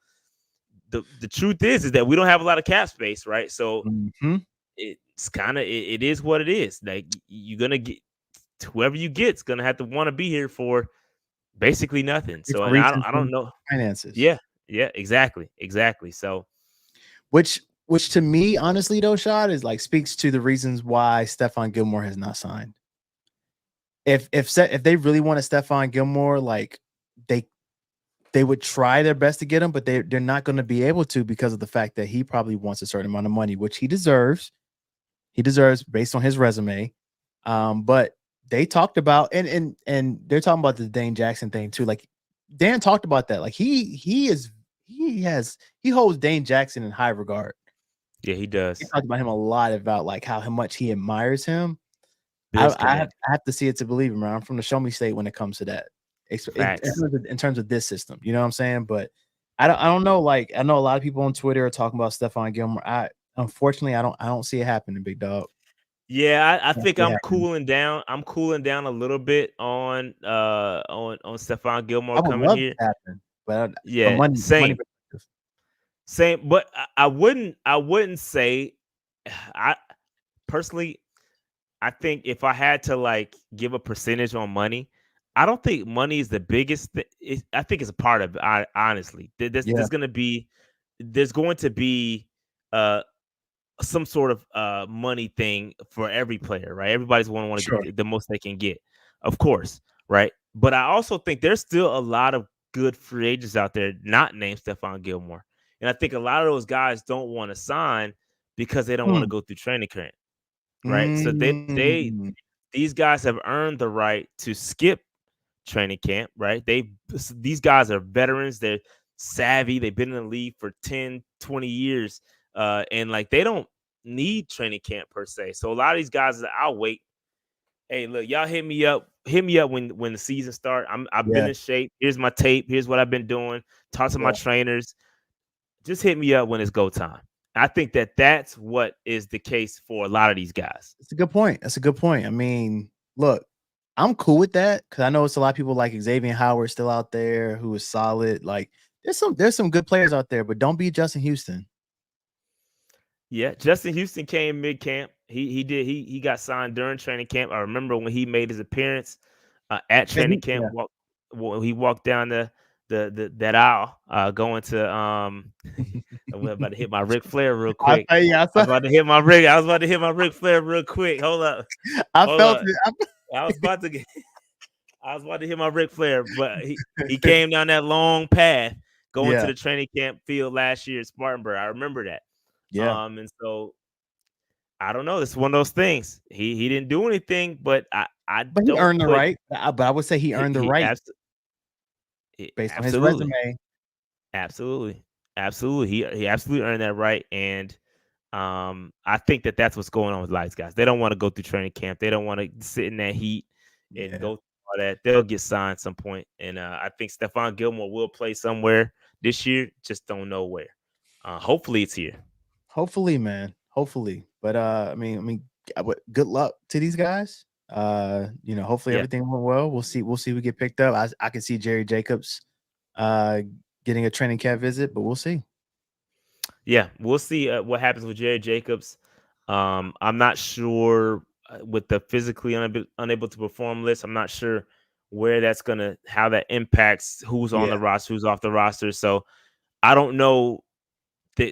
the truth is that we don't have a lot of cap space, right? So it's kind of it is what it is. Like you're gonna get whoever you get's gonna have to want to be here for basically nothing. So and I don't know finances. Yeah, exactly. So which to me, honestly, though, Shad, is like speaks to the reasons why Stephon Gilmore has not signed. If they really wanted Stephon Gilmore, like they would try their best to get him, but they're not going to be able to because of the fact that he probably wants a certain amount of money, which he deserves. He deserves based on his resume. But they talked about and they're talking about the Dane Jackson thing too. Like Dan talked about that. Like he holds Dane Jackson in high regard. Yeah, he does. He talked about him a lot about like how much he admires him. I have to see it to believe him. I'm from the show me state when it comes to that. In terms of this system, you know what I'm saying? But I don't know. Like I know a lot of people on Twitter are talking about Stephon Gilmore. Unfortunately, I don't see it happening, big dog. Yeah, I think I'm cooling down. I'm cooling down a little bit on Stephon Gilmore coming here. Happen, but yeah, same. But I wouldn't say. I personally, I think if I had to like give a percentage on money, I don't think money is the biggest. I think it's a part of it. Honestly, there's going to be some sort of money thing for every player, right? Everybody's want to get the most they can get, of course, right? But I also think there's still a lot of good free agents out there not named Stephon Gilmore, and I think a lot of those guys don't want to sign because they don't want to go through training camp, right? So these guys have earned the right to skip training camp, right? These guys are veterans. They're savvy. They've been in the league for 10, 20 years. And like they don't need training camp per se. So a lot of these guys, I'll wait. Hey, look, y'all hit me up when the season starts. I've been in shape. Here's my tape. Here's what I've been doing. Talk to my trainers. Just hit me up when it's go time. I think that's what is the case for a lot of these guys. It's a good point. That's a good point. I mean, look, I'm cool with that because I know it's a lot of people like Xavier Howard still out there who is solid. Like there's some good players out there, but don't be Justin Houston. Yeah, Justin Houston came mid-camp. He got signed during training camp. I remember when he made his appearance at training camp. He walked down that aisle going to I'm about to hit my Ric Flair real quick. I was about to hit my Ric Flair real quick. Hold up. I was about to hit my Ric Flair, but he came down that long path going to the training camp field last year at Spartanburg. I remember that. Yeah. And so I don't know. It's one of those things. He didn't do anything, but but he earned the right. But I would say he earned the right based on his resume. Absolutely. He absolutely earned that right. And I think that's what's going on with Lights guys. They don't want to go through training camp. They don't want to sit in that heat and go through all that. They'll get signed some point. And I think Stephon Gilmore will play somewhere this year. Just don't know where. Hopefully it's here. Hopefully, man. Hopefully. But I mean, good luck to these guys. Hopefully everything went well. We'll see who get picked up. I can see Jerry Jacobs getting a training camp visit, but we'll see. Yeah, we'll see what happens with Jerry Jacobs. I'm not sure with the physically unable to perform list. I'm not sure how that impacts who's on the roster, who's off the roster. So I don't know.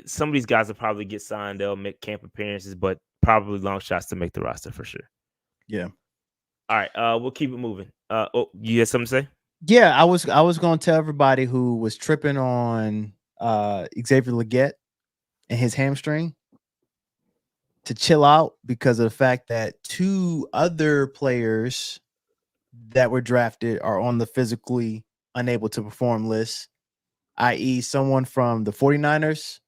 Some of these guys will probably get signed. They'll make camp appearances, but probably long shots to make the roster for sure. Yeah. All right. We'll keep it moving. You had something to say? Yeah, I was going to tell everybody who was tripping on Xavier Legette and his hamstring to chill out because of the fact that two other players that were drafted are on the physically unable to perform list, i.e. someone from the 49ers.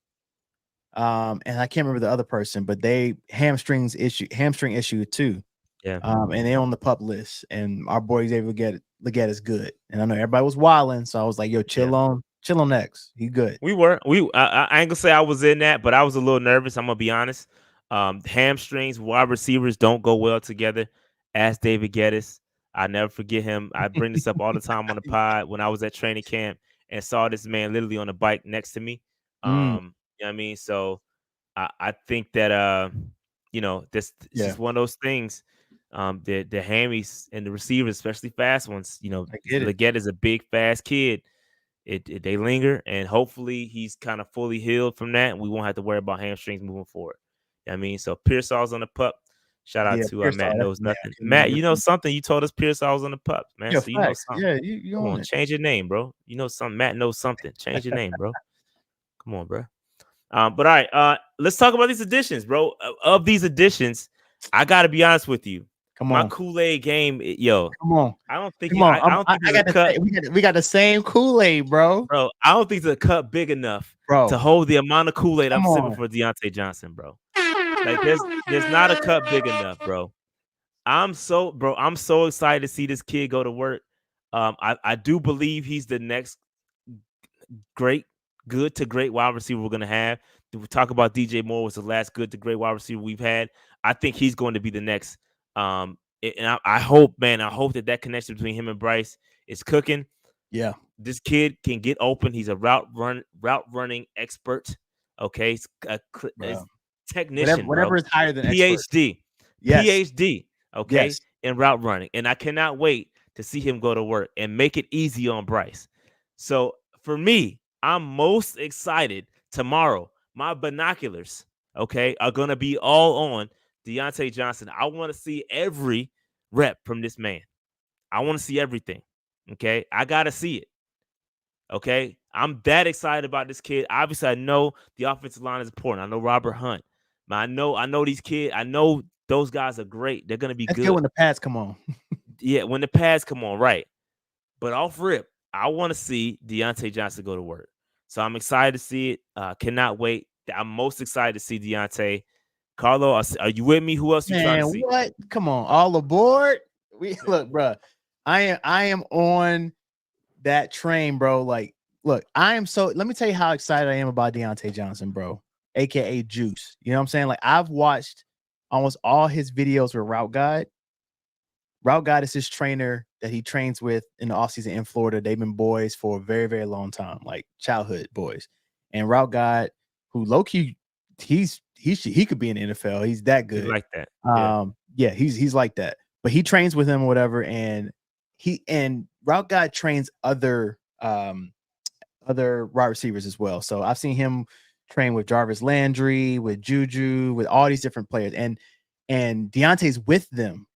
And I can't remember the other person, but they hamstring issue too. Yeah. And they're on the pup list. And our boy Xavier Legette is good. And I know everybody was wilding, so I was like, "Yo, chill on X. He good." I ain't gonna say I was in that, but I was a little nervous. I'm gonna be honest. Hamstrings, wide receivers don't go well together. Ask David Geddes. I never forget him. I bring this up all the time on the pod when I was at training camp and saw this man literally on the bike next to me. You know what I mean? So I think that this it's just one of those things. The hammies and the receivers, especially fast ones, Leggett is a big, fast kid. They linger, and hopefully he's kind of fully healed from that, and we won't have to worry about hamstrings moving forward. You know what I mean? So Pearsall's on the pup. Shout out to Matt Knows Nothing. Matt, you know something? You told us Pearsall was on the pup, man. Yeah, so you know something. Yeah, you Come on, change your name, bro. You know something. Matt knows something. Change your name, bro. Come on, bro. But all right, let's talk about these additions, bro. Of these additions, I gotta be honest with you. My Kool-Aid game, Come on. I don't think Come on. I don't think we got the same Kool-Aid, bro. Bro, I don't think it's a cup big enough to hold the amount of Kool-Aid I'm sipping for Deontay Johnson, bro. Like there's not a cup big enough, bro. I'm so excited to see this kid go to work. I do believe he's the next good to great wide receiver we're gonna have. We talk about DJ Moore was the last good to great wide receiver we've had. I think he's going to be the next. And I hope that connection between him and Bryce is cooking. Yeah, this kid can get open. He's a route running expert. Okay, he's a technician. Whatever is higher than PhD. Expert. Yes. PhD. Okay, in route running, and I cannot wait to see him go to work and make it easy on Bryce. So for me, I'm most excited tomorrow. My binoculars, okay, are gonna be all on Deontay Johnson. I want to see every rep from this man. I want to see everything. Okay, I gotta see it. Okay, I'm that excited about this kid. Obviously, I know the offensive line is important. I know Robert Hunt. I know these kids. I know those guys are great. They're gonna be good when the pads come on. Yeah, when the pads come on, right. But off rip, I want to see Deontay Johnson go to work. So I'm excited to see it. Cannot wait. I'm most excited to see Deontay. Carlo, are you with me? Who else you trying to see? What? Come on, all aboard. Look, bro. I am on that train, bro. Like, look, let me tell you how excited I am about Deontay Johnson, bro, aka Juice. You know what I'm saying? Like, I've watched almost all his videos with Route Guide. Route Guide is his trainer that he trains with in the offseason in Florida. They've been boys for a very, very long time, like childhood boys. And Route Guide, who low-key, he could be in the NFL. He's that good. He's like that. Yeah, he's like that. But he trains with him or whatever, and Route Guide trains other wide receivers as well. So I've seen him train with Jarvis Landry, with Juju, with all these different players, and Deontay's with them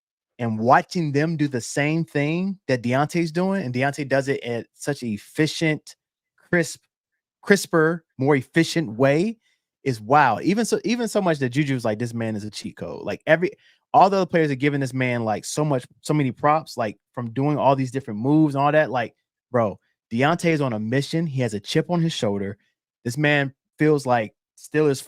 and watching them do the same thing that Deontay's doing, and Deontay does it at such an efficient, crisper, more efficient way is wow. Even so much that Juju's like, this man is a cheat code. Like all the other players are giving this man like so many props, like from doing all these different moves and all that. Like, bro, Deontay is on a mission. He has a chip on his shoulder. This man feels like Steelers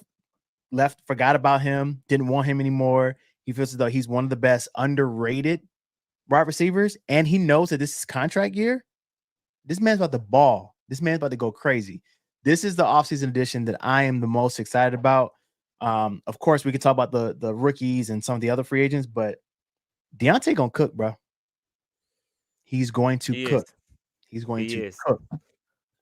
forgot about him, didn't want him anymore. He feels as though he's one of the best underrated wide receivers, and he knows that this is contract year. This man's about to ball. This man's about to go crazy. This is the offseason edition that I am the most excited about. Of course, we could talk about the rookies and some of the other free agents, but Deontay gonna cook, bro. He's going to cook. He's going to cook.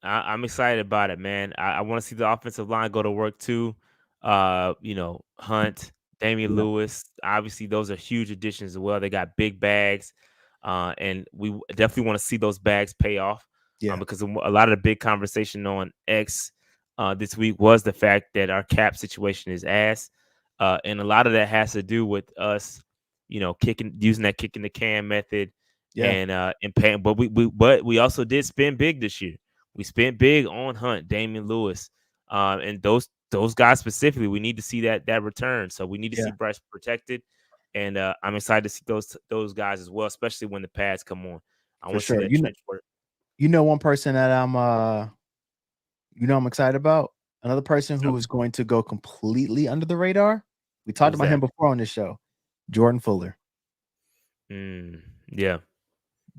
I'm excited about it, man. I want to see the offensive line go to work too. Hunt, Damian Lewis, obviously those are huge additions as well. They got big bags, and we definitely want to see those bags pay off. Because a lot of the big conversation on X this week was the fact that our cap situation is ass, and a lot of that has to do with us, using that kicking the can method, and paying. But we also did spend big this year. We spent big on Hunt, Damian Lewis, and those guys specifically. We need to see that return. So we need to see Bryce protected, and I'm excited to see those guys as well, especially when the pads come on. I want to see that trench work. You know, one person that I'm excited about. Another person who is going to go completely under the radar. We talked about him before on this show. Jordan Fuller. Yeah.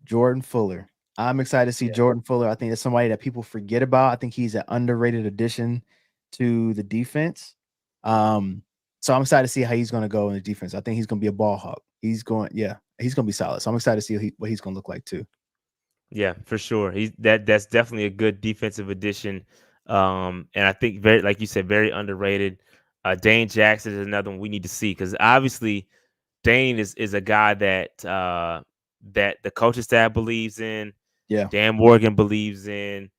Jordan Fuller. I'm excited to see Jordan Fuller. I think that's somebody that people forget about. I think he's an underrated addition to the defense. So I'm excited to see how he's going to go in the defense. I think he's going to be a ball hawk. he's gonna be solid. So I'm excited to see what he's gonna look like too. Yeah, for sure. That's definitely a good defensive addition. And I think very, like you said, very underrated. Dane Jackson is another one we need to see because obviously Dane is a guy that that the coaching staff believes in. Yeah. Dan Morgan believes in,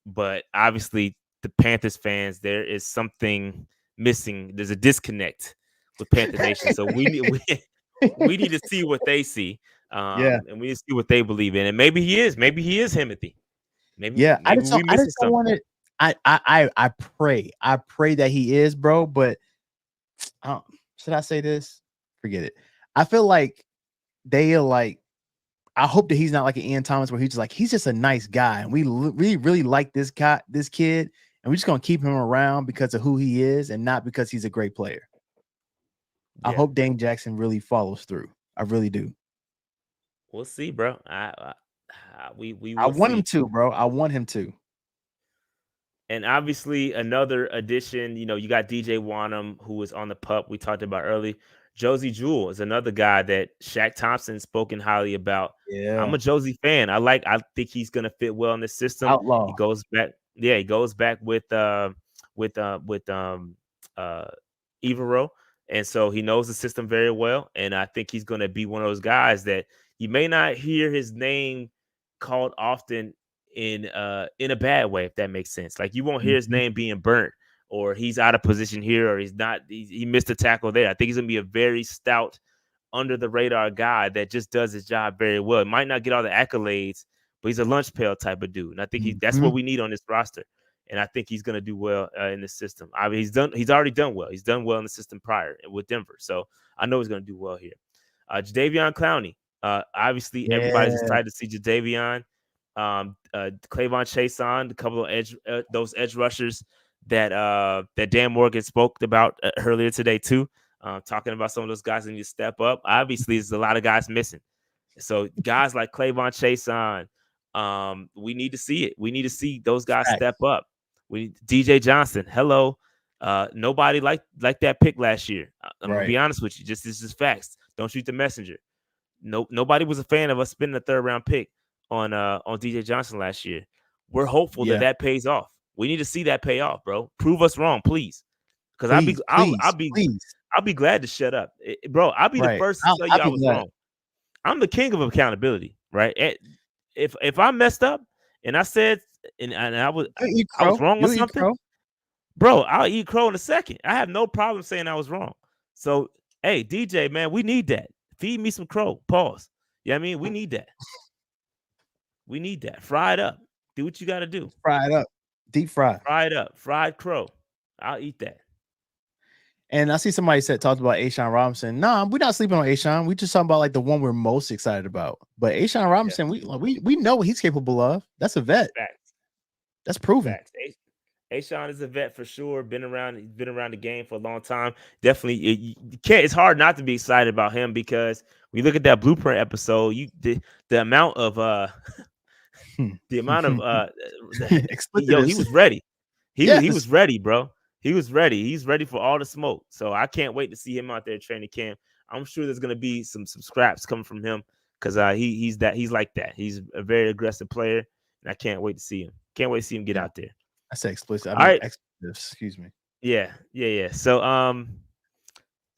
but obviously the Panthers fans, there is something missing. There's a disconnect with Panther Nation. So we need to see what they see. Yeah. And we need to see what they believe in. And maybe he is Himothy. Maybe I we missing just don't want something. it. I pray that he is, bro. But should I say this? Forget it. I feel like they are like. I hope that he's not like an Ian Thomas where he's just a nice guy, and we really like this kid, and we're just gonna keep him around because of who he is and not because he's a great player. Yeah. I hope Dane Jackson really follows through. I really do. We'll see, bro. We want him to, bro. I want him to. And obviously another addition, you got DJ Wanham, who was on the pup we talked about early. Josie Jewell is another guy that Shaq Thompson spoken highly about. Yeah. I'm a Josie fan. I think he's gonna fit well in the system. Outlaw. He goes back. Yeah, he goes back with Evero. And so he knows the system very well. And I think he's gonna be one of those guys that you may not hear his name called often in a bad way, if that makes sense. Like you won't hear his name being burnt, or he's out of position here, or he missed a tackle there. I think he's gonna be a very stout, under the radar guy that just does his job very well. It might not get all the accolades, but he's a lunch pail type of dude, and I think that's what we need on this roster. And I think he's gonna do well in the system. I mean, he's already done well. He's done well in the system prior with Denver, so I know he's gonna do well here. Jadeveon Clowney, obviously everybody's excited to see Jadeveon. Clavon Chason, a couple of those edge rushers that Dan Morgan spoke about earlier today too, talking about some of those guys that need to step up. Obviously, there's a lot of guys missing. So guys like Clavon Chason, we need to see it. We need to see those guys step up. DJ Johnson, hello. Nobody liked that pick last year. I'm gonna be honest with you. This is facts. Don't shoot the messenger. Nobody was a fan of us spending a third-round pick on DJ Johnson last year. We're hopeful that pays off. We need to see that pay off, bro. Prove us wrong, please. Because I'll be glad to shut up, bro. I'll be the first to tell you I was wrong. I'm the king of accountability, right? If I messed up and I said and I was wrong on something, bro, I'll eat crow in a second. I have no problem saying I was wrong. So, hey, DJ, man, we need that. Feed me some crow. Pause. You know what I mean? We need that. We need that. Fry it up. Do what you got to do. Fry it up. Deep fry. Fry it up. Fried crow. I'll eat that. And I see somebody talked about Ashawn Robinson. Nah, we're not sleeping on Ashawn. We just talking about like the one we're most excited about. But Ashawn Robinson, we know what he's capable of. That's a vet. Facts. That's proven. Facts. Ashawn is a vet for sure. He's been around the game for a long time. Definitely, it's hard not to be excited about him because when you look at that blueprint episode, the amount of he was ready. He was ready, bro. He was ready. He's ready for all the smoke. So I can't wait to see him out there at training camp. I'm sure there's gonna be some scraps coming from him because he's like that. He's a very aggressive player, and I can't wait to see him. Can't wait to see him get out there. I say explicit. All right. Excuse me. Yeah. So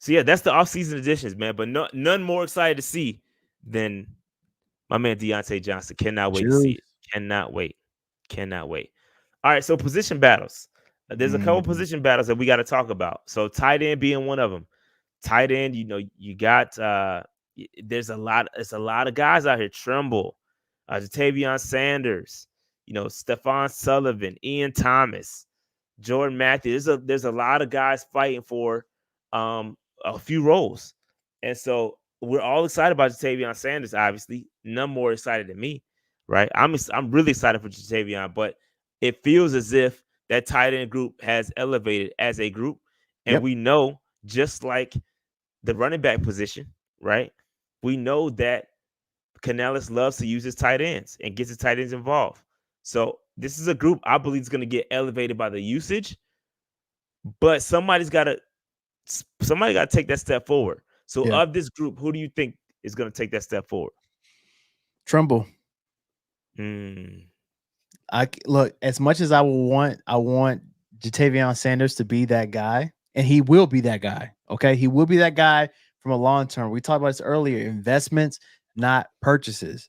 that's the offseason additions, man. But none more excited to see than my man Deontay Johnson. Cannot wait to see it. Cannot wait. All right. So position battles. There's a couple position battles that we got to talk about. So tight end being one of them. Tight end, you got there's a lot of guys out here. Tremble, Jatavion Sanders, Stephon Sullivan, Ian Thomas, Jordan Matthews. There's a lot of guys fighting for a few roles. And so we're all excited about Jatavion Sanders, obviously. None more excited than me, right? I'm really excited for Jatavion, but it feels as if that tight end group has elevated as a group. And we know, just like the running back position, right? We know that Canales loves to use his tight ends and gets his tight ends involved. So this is a group I believe is going to get elevated by the usage, but somebody's got to take that step forward. So of this group, who do you think is going to take that step forward? Tremble. I look, as much as I want Jatavion Sanders to be that guy, and he will be that guy. Okay, he will be that guy from a long term. We talked about this earlier: investments, not purchases.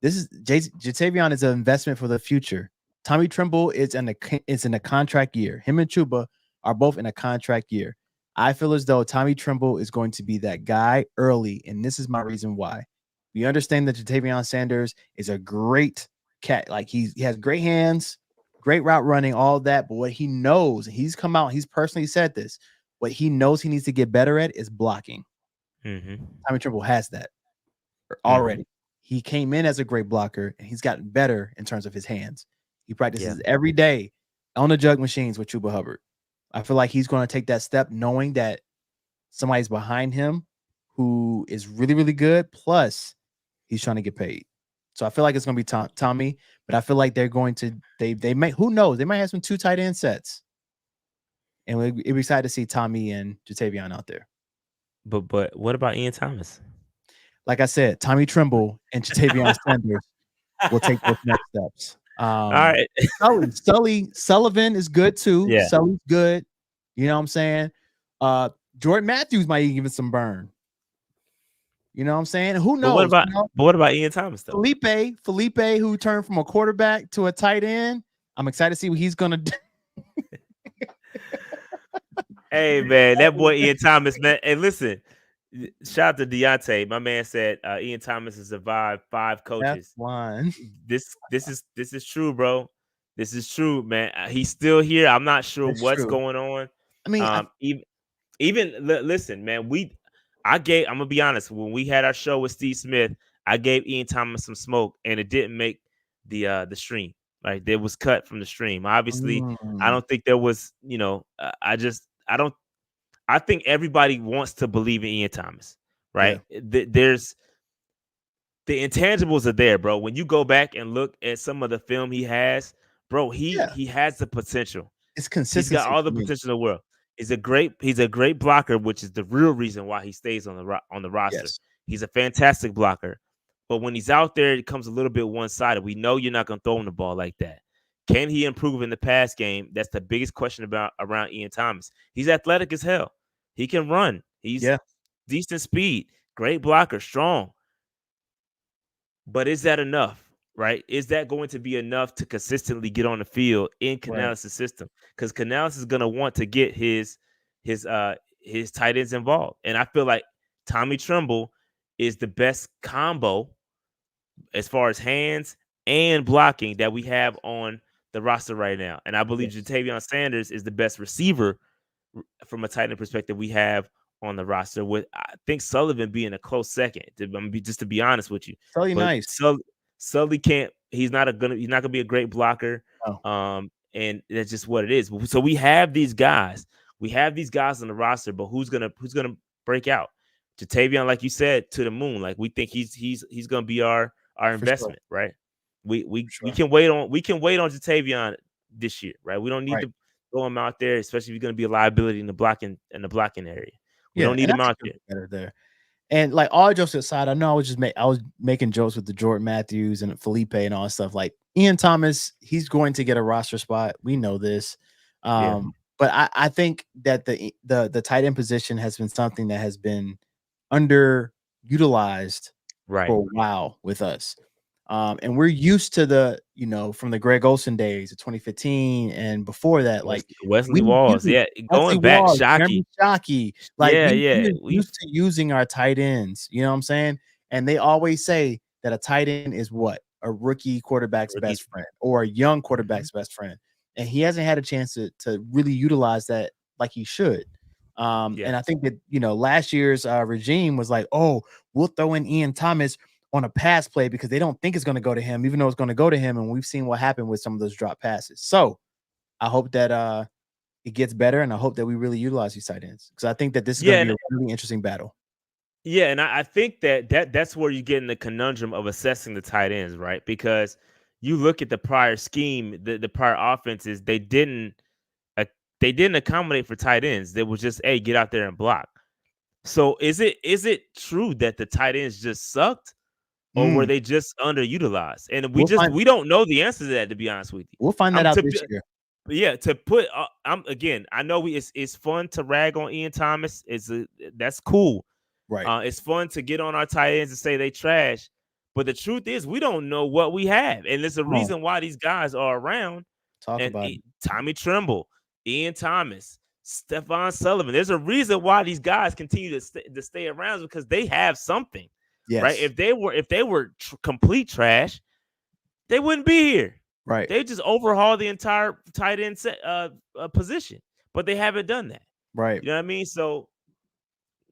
This is Jatavion is an investment for the future. Tommy Tremble is in a contract year. Him and Chuba are both in a contract year. I feel as though Tommy Tremble is going to be that guy early, and this is my reason why. We understand that Jatavion Sanders is a great cat. Like he has great hands, great route running, all that. But what he knows, he's come out, he's personally said this. What he knows he needs to get better at is blocking. Tommy Tremble has that already. He came in as a great blocker, and he's gotten better in terms of his hands. He practices every day on the jug machines with Chuba Hubbard. I feel like he's going to take that step knowing that somebody's behind him who is really, really good. Plus, he's trying to get paid. So I feel like it's going to be Tommy, but I feel like they're going to, they may, who knows? They might have some 2 tight end sets. And we'll be excited to see Tommy and Jatavion out there. But what about Ian Thomas? Like I said, Tommy Tremble and Jatavion Sanders will take those next steps. All right. Sullivan is good too. Yeah. Sully's good. You know what I'm saying? Jordan Matthews might even give it some burn. You know what I'm saying? Who knows? But what about Ian Thomas though? Felipe, who turned from a quarterback to a tight end. I'm excited to see what he's gonna do. Hey man, that boy Ian Thomas, man. Hey, listen, shout out to Deontay. My man said Ian Thomas has survived 5 coaches. This is true, bro. This is true, man. He's still here. I'm not sure what's going on. I mean, listen, man. I'm gonna be honest. When we had our show with Steve Smith, I gave Ian Thomas some smoke, and it didn't make the stream. Like, it was cut from the stream. Obviously, I don't think there was. I think everybody wants to believe in Ian Thomas, right? Yeah. There's the intangibles are there, bro. When you go back and look at some of the film he has, bro, he has the potential. It's consistency. He's got all the potential in the world. He's a great blocker, which is the real reason why he stays on the roster. Yes. He's a fantastic blocker. But when he's out there, it comes a little bit one-sided. We know you're not going to throw him the ball like that. Can he improve in the pass game? That's the biggest question around Ian Thomas. He's athletic as hell. He can run. He's decent speed, great blocker, strong. But is that enough, right? Is that going to be enough to consistently get on the field in Canales' system? Because Canales is going to want to get his tight ends involved. And I feel like Tommy Tremble is the best combo as far as hands and blocking that we have on the roster right now. And I believe Jatavion Sanders is the best receiver from a tight end perspective we have on the roster, with I think Sullivan being a close second. Just to be honest with you, Sully can't. He's not gonna be a great blocker. Oh. And that's just what it is. So we have these guys. We have these guys on the roster, but who's gonna break out? Jatavion, like you said, to the moon. Like, we think he's gonna be our investment, right? We can wait on Jatavion this year, right? We don't need to throw him out there, especially if he's going to be a liability in the blocking area. We don't need him out there. And like, all jokes aside, I know I was making jokes with the Jordan Matthews and Felipe and all that stuff. Like, Ian Thomas, he's going to get a roster spot. We know this. But I think that the tight end position has been something that has been underutilized for a while with us. And we're used to from the Greg Olsen days of 2015 and before that, like Wesley Walls, going back, Shockey. Like, we're used to using our tight ends, you know what I'm saying? And they always say that a tight end is what? A rookie quarterback's best friend, or a young quarterback's best friend. And he hasn't had a chance to really utilize that like he should. And I think that, last year's regime was like, oh, we'll throw in Ian Thomas on a pass play because they don't think it's going to go to him, even though it's going to go to him. And we've seen what happened with some of those drop passes. So I hope that it gets better, and I hope that we really utilize these tight ends, because I think that this is going to be a really interesting battle. Yeah, and I think that's where you get in the conundrum of assessing the tight ends, right? Because you look at the prior scheme, the prior offenses, they didn't accommodate for tight ends. They was just, hey, get out there and block. So is it true that the tight ends just sucked, or were they just underutilized? And we don't know the answer to that, to be honest with you. We'll find that out this year. Yeah, to put I know it's fun to rag on Ian Thomas. That's cool. Right. It's fun to get on our tight ends and say they trash. But the truth is, we don't know what we have, and there's a reason why these guys are around. Talk about it. Tommy Tremble, Ian Thomas, Stephon Sullivan. There's a reason why these guys continue to stay around, because they have something. Yes. Right? If they were complete trash, they wouldn't be here. Right. They just overhaul the entire tight end position, but they haven't done that. Right. You know what I mean? So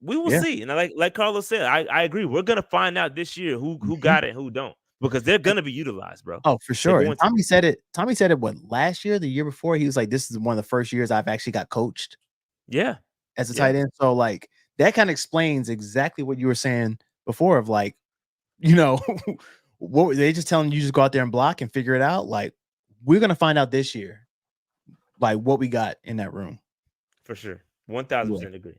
we will see. And like Carlos said, I agree. We're gonna find out this year who got it and who don't, because they're gonna be utilized, bro. Oh, for sure. And Tommy said it. Tommy said it. What, last year, the year before? He was like, "This is one of the first years I've actually got coached." Yeah, as a tight end. So like that kind of explains exactly what you were saying before. Of like, what they just telling you, just go out there and block and figure it out. Like, we're gonna find out this year, like what we got in that room. For sure, 1000% agree.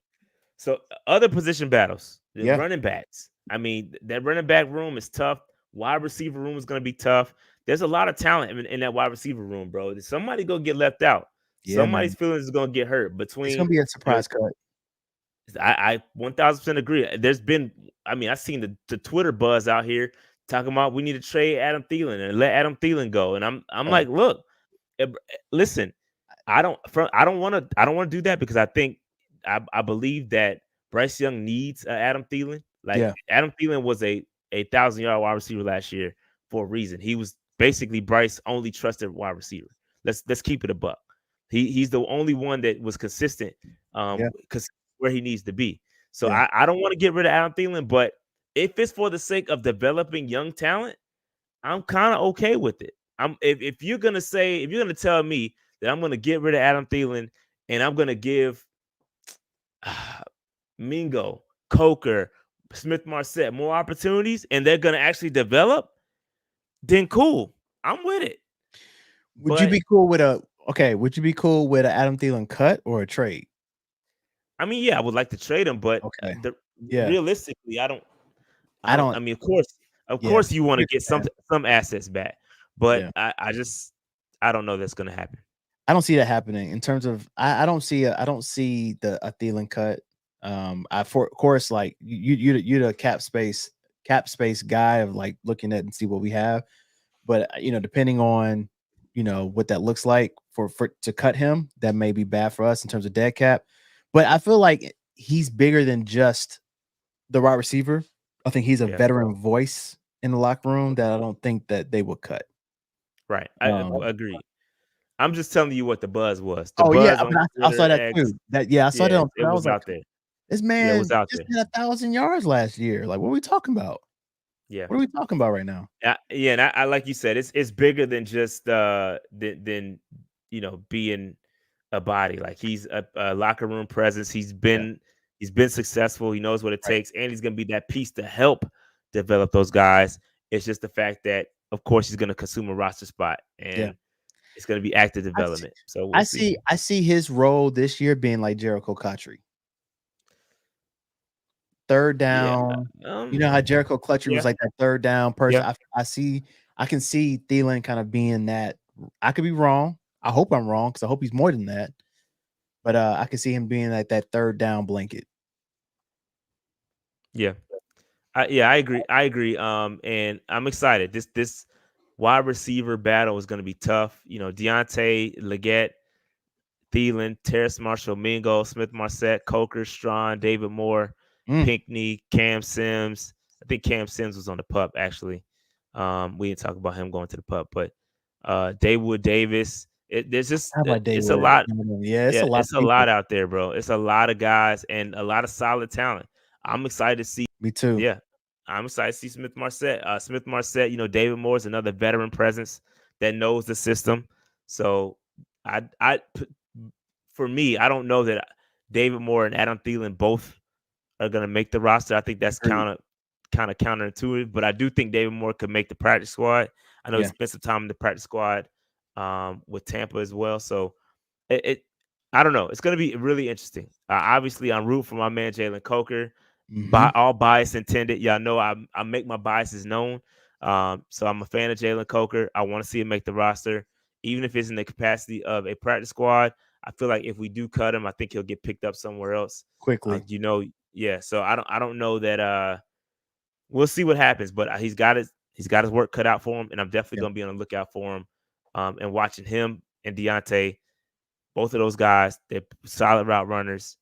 So other position battles, running backs. I mean, that running back room is tough. Wide receiver room is going to be tough. There's a lot of talent in that wide receiver room, bro. Somebody going to get left out. Somebody's feelings is going to get hurt. It's going to be a surprise cut. I 1000% agree. There's been, I've seen the Twitter buzz out here talking about we need to trade Adam Thielen and let Adam Thielen go. And I'm like, look, listen, I don't want to do that, because I think I believe that Bryce Young needs Adam Thielen. Adam Thielen was a 1,000-yard wide receiver last year for a reason. He was basically Bryce's only trusted wide receiver. Let's keep it a buck. He's the only one that was consistent, because where he needs to be. So I don't want to get rid of Adam Thielen, but if it's for the sake of developing young talent, I'm kind of okay with it. If you're gonna tell me that I'm gonna get rid of Adam Thielen and I'm gonna give Mingo, Coker, Smith-Marsette more opportunities, and they're gonna actually develop, then cool, I'm with it. Would you be cool with an Adam Thielen cut or a trade? I mean, I would like to trade him, but realistically, I don't. I mean, of course, you want to get some assets back, but I don't know that's going to happen. I don't see that happening in terms of. I don't see a Thielen cut. Of course, like you're the cap space guy of like looking at and see what we have, but depending on what that looks like for to cut him, that may be bad for us in terms of dead cap. But I feel like he's bigger than just the wide receiver. I think he's a veteran voice in the locker room that I don't think that they will cut. Right. I agree. I'm just telling you what the buzz was. I saw that too. I saw that. It was out there. This man was out there. Had 1,000 yards last year. Like, what are we talking about? Yeah. What are we talking about right now? Yeah. And I like you said, it's bigger than just than being a body. Like, he's a locker room presence. He's been successful. He knows what it takes, and he's gonna be that piece to help develop those guys. It's just the fact that, of course, he's gonna consume a roster spot, and it's gonna be active development. I see his role this year being like Jericho Cotchery. Third down. You know how Jericho Clutchery was like that third down person. I can see Thielen kind of being that. I could be wrong. I hope I'm wrong, because I hope he's more than that. But I can see him being like that third down blanket. Yeah. I agree. And I'm excited. This wide receiver battle is going to be tough. Deontay, Leggett, Thielen, Terrace Marshall, Mingo, Smith-Marsette, Coker, Strawn, David Moore, Pinckney, Cam Sims. I think Cam Sims was on the pup, actually. We didn't talk about him going to the pup, but Daywood Davis. It's a lot. It's a lot out there, bro. It's a lot of guys and a lot of solid talent. I'm excited to see. Me too. Yeah, I'm excited to see Smith-Marsette. Smith-Marsette, David Moore is another veteran presence that knows the system. So for me, I don't know that David Moore and Adam Thielen both are going to make the roster. I think that's kind of counterintuitive, but I do think David Moore could make the practice squad. I know he spent some time in the practice squad with Tampa as well. So I don't know. It's going to be really interesting. Obviously, I'm rooting for my man Jalen Coker. Mm-hmm. By all bias intended, y'all know I make my biases known. So I'm a fan of Jalen Coker. I want to see him make the roster, even if it's in the capacity of a practice squad. I feel like if we do cut him, I think he'll get picked up somewhere else Quickly. Yeah. So I don't know that. We'll see what happens, but he's got his work cut out for him, and I'm definitely going to be on the lookout for him. And watching him and Deontay, both of those guys, they're solid route runners,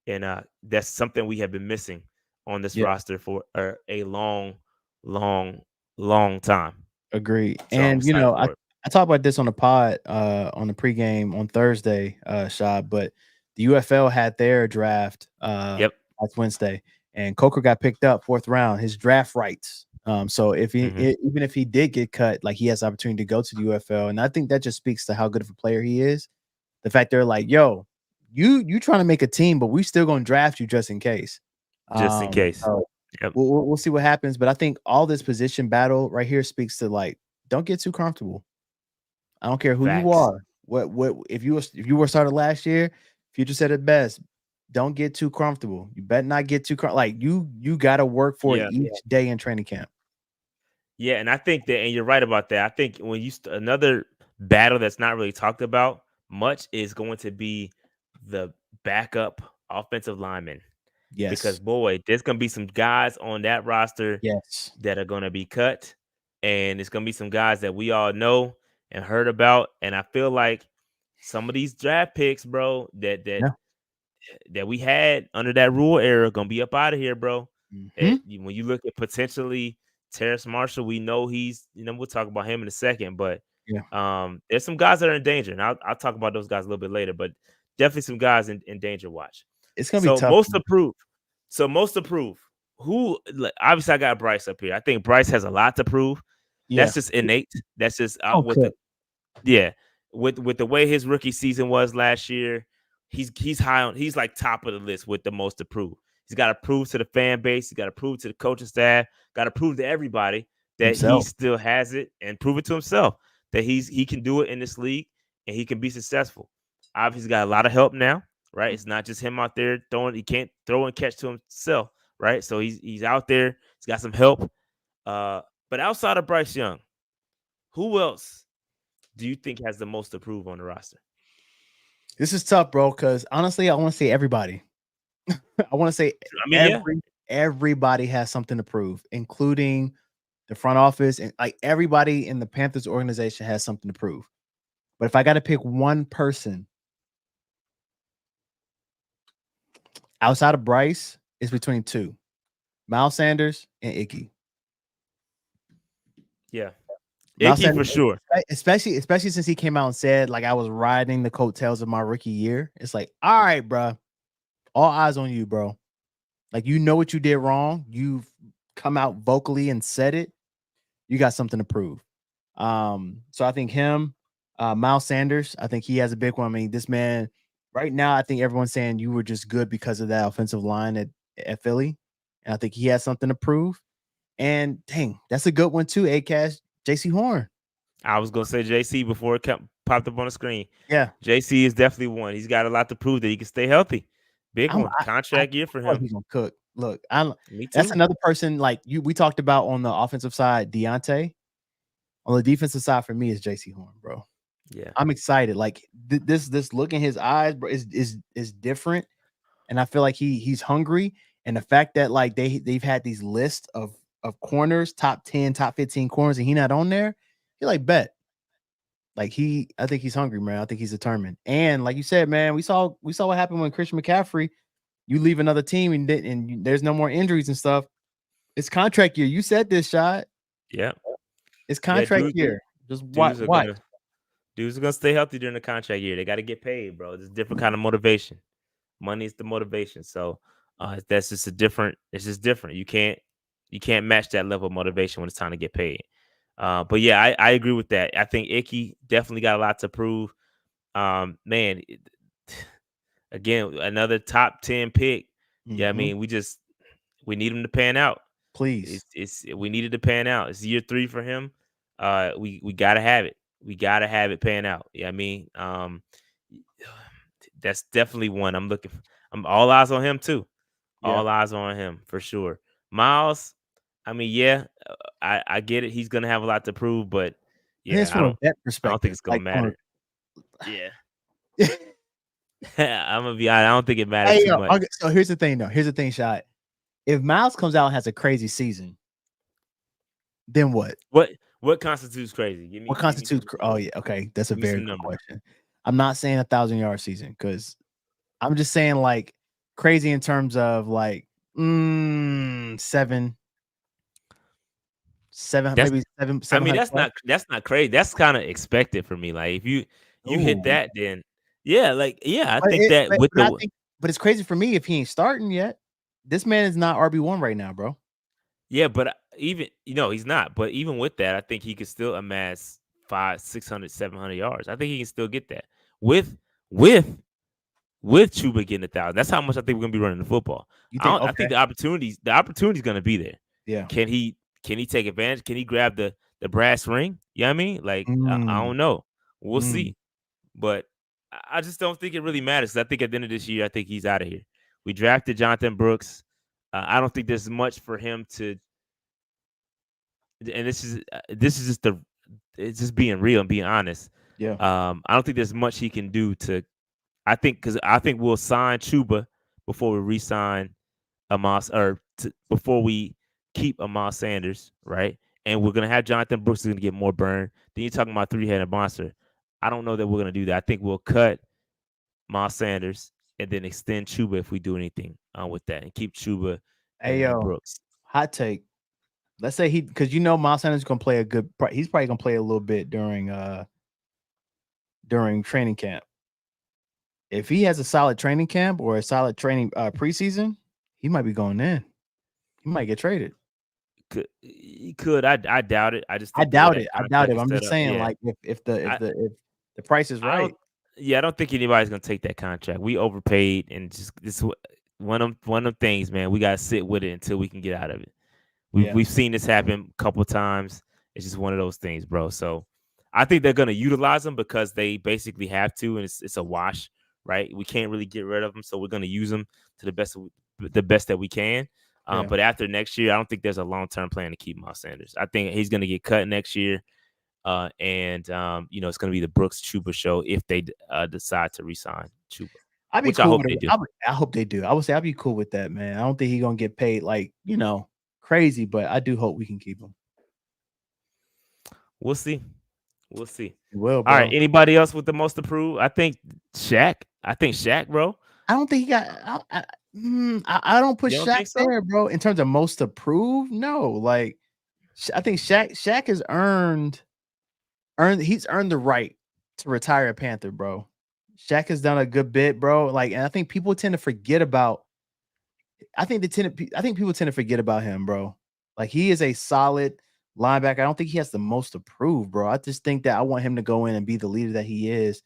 and that's something we have been missing on this roster for a long, long, long time. Agreed. So And I talked about this on the pod on the pregame on Thursday, Shad, but the UFL had their draft last Wednesday, and Coker got picked up 4th round, his draft rights. So if he even if he did get cut, like he has the opportunity to go to the UFL, and I think that just speaks to how good of a player he is. The fact they're like, yo, you trying to make a team, but we still gonna draft you just in case. So we'll see what happens, but I think all this position battle right here speaks to like, don't get too comfortable. I don't care who you are. What if you were started last year? Future said it best. Don't get too comfortable. You better not get too like you got to work for it each day in training camp. Yeah, and I think that, and you're right about that. I think when another battle that's not really talked about much is going to be the backup offensive lineman. Yes. Because boy, there's gonna be some guys on that roster that are gonna be cut, and it's gonna be some guys that we all know and heard about. And I feel like some of these draft picks, bro, that we had under that rule era gonna be up out of here, bro. When you look at potentially Terrace Marshall, we know he's, we'll talk about him in a second, but there's some guys that are in danger, and I'll talk about those guys a little bit later, but definitely some guys in danger watch. It's gonna be tough. Most approved. Who? Obviously, I got Bryce up here. I think Bryce has a lot to prove. Yeah. That's just innate. That's just with the way his rookie season was last year. He's high on. He's like top of the list with the most to prove. He's got to prove to the fan base. He's got to prove to the coaching staff. Got to prove to everybody that he still has it, and prove it to himself that he can do it in this league and he can be successful. Obviously, he's got a lot of help now. Right, it's not just him out there throwing. He can't throw and catch to himself. Right, so he's out there. He's got some help. But outside of Bryce Young, who else do you think has the most to prove on the roster? This is tough, bro. Because honestly, I want to say everybody. I want to say everybody has something to prove, including the front office, and like everybody in the Panthers organization has something to prove. But if I got to pick one person outside of Bryce, it's between two: Miles Sanders and Ikem. Yeah, Ikem for sure. Especially since he came out and said, like, I was riding the coattails of my rookie year. It's like, all right, bro, all eyes on you, bro. Like, you know what you did wrong. You've come out vocally and said it. You got something to prove. So I think him, Miles Sanders, I think he has a big one. I mean, this man. Right now, I think everyone's saying you were just good because of that offensive line at Philly. And I think he has something to prove. And dang, that's a good one too, A-Cash, JC Horn. I was going to say JC before it popped up on the screen. Yeah. JC is definitely one. He's got a lot to prove that he can stay healthy. Big one. Contract year for him. He's going to cook. Look, that's another person like we talked about on the offensive side, Deontay. On the defensive side for me is JC Horn, bro. Yeah, I'm excited. Like this look in his eyes, bro, is different, and I feel like he's hungry. And the fact that like they've had these lists of corners, top 10, top 15 corners, and he not on there, he like bet. Like I think he's hungry, man. I think he's determined. And like you said, man, we saw what happened when Christian McCaffrey, you leave another team and there's no more injuries and stuff. It's contract year. You said this, Shot. Yeah, it's contract year. Just watch. Dudes are gonna stay healthy during the contract year. They got to get paid, bro. It's a different kind of motivation. Money is the motivation. So that's just it's just different. You can't match that level of motivation when it's time to get paid. But yeah, I agree with that. I think Ikem definitely got a lot to prove. Man, again, another top 10 pick. Mm-hmm. Yeah, I mean, we need him to pan out. Please. We needed to pan out. It's year 3 for him. We gotta have it. We gotta have it pan out. Yeah, I mean, that's definitely one I'm I'm all eyes on him too. Yeah. All eyes on him for sure. Miles, I mean, yeah, I get it. He's gonna have a lot to prove, but yeah, from a vet I perspective, don't think it's gonna matter. Yeah. I'm gonna be honest. I don't think it matters too much. Okay, so here's the thing, though. Here's the thing, Shot. If Miles comes out and has a crazy season, then what? What constitutes crazy? What constitutes? Oh yeah, okay, that's a very good question. I'm not saying 1,000-yard season because I'm just saying like crazy in terms of like 7, maybe 7. I mean, that's not crazy. That's kind of expected for me. Like if you hit that, then yeah, I think but it's crazy for me if he ain't starting yet. This man is not RB1 right now, bro. Yeah, but even he's not. But even with that, I think he could still amass 500, 600, 700 yards. I think he can still get that with Chuba getting 1,000. That's how much I think we're gonna be running the football. I think the opportunity's gonna be there. Yeah. Can he take advantage? Can he grab the brass ring? You know what I mean? Like I don't know. We'll see. But I just don't think it really matters. I think at the end of this year, I think he's out of here. We drafted Jonathon Brooks. I don't think there's much for him to. And this is just it's just being real and being honest. Yeah. I don't think there's much he can do to. I think we'll sign Chuba before we re-sign Amos, before we keep Amos Sanders, right? And we're gonna have Jonathon Brooks is gonna get more burn. Then you're talking about three-headed monster. I don't know that we're gonna do that. I think we'll cut Miles Sanders and then extend Chuba if we do anything with that, and keep Chuba and Brooks. Hot take. Let's say because Miles Sanders is gonna play he's probably gonna play a little bit during training camp. If he has a solid training camp or a solid training preseason, he might be going in. He might get traded. He could. I doubt it. I doubt it. I'm just saying, like, if the price is right. I don't think anybody's gonna take that contract. We overpaid, and just this one of them things, man. We gotta sit with it until we can get out of it. We've seen this happen a couple of times. It's just one of those things, bro. So I think they're gonna utilize them because they basically have to, and it's a wash, right? We can't really get rid of them, so we're gonna use them to the best that we can. But after next year, I don't think there's a long-term plan to keep Miles Sanders. I think he's going to get cut next year. And it's going to be the Brooks Chuba show if they decide to re-sign Chuba. I hope they do. I hope they do. I would say I'd be cool with that, man. I don't think he's going to get paid like, crazy, but I do hope we can keep him. We'll see. We'll see. Well, all right. Anybody else with the most approved? I think Shaq, bro. I don't think he got. I don't put Shaq there, bro. In terms of most approved, no. Like, I think Shaq has earned. He's earned the right to retire a Panther, bro. Shaq has done a good bit, bro. Like, and I think people tend to forget about. I think people tend to forget about him, bro. Like, he is a solid linebacker. I don't think he has the most approved, bro. I just think that I want him to go in and be the leader that he is,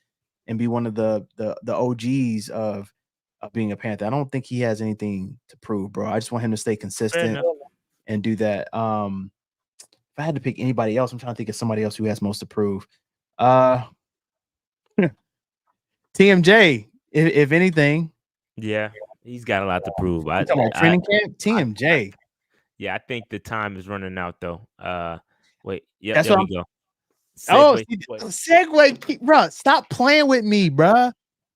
and be one of the OGs of being a Panther. I don't think he has anything to prove, bro. I just want him to stay consistent and do that. If I had to pick anybody else, I'm trying to think of somebody else who has most to prove. TMJ, if anything. Yeah, he's got a lot to prove. Training camp, TMJ. I think the time is running out though. Wait, that's there we go. Segue, bro. Stop playing with me, bro.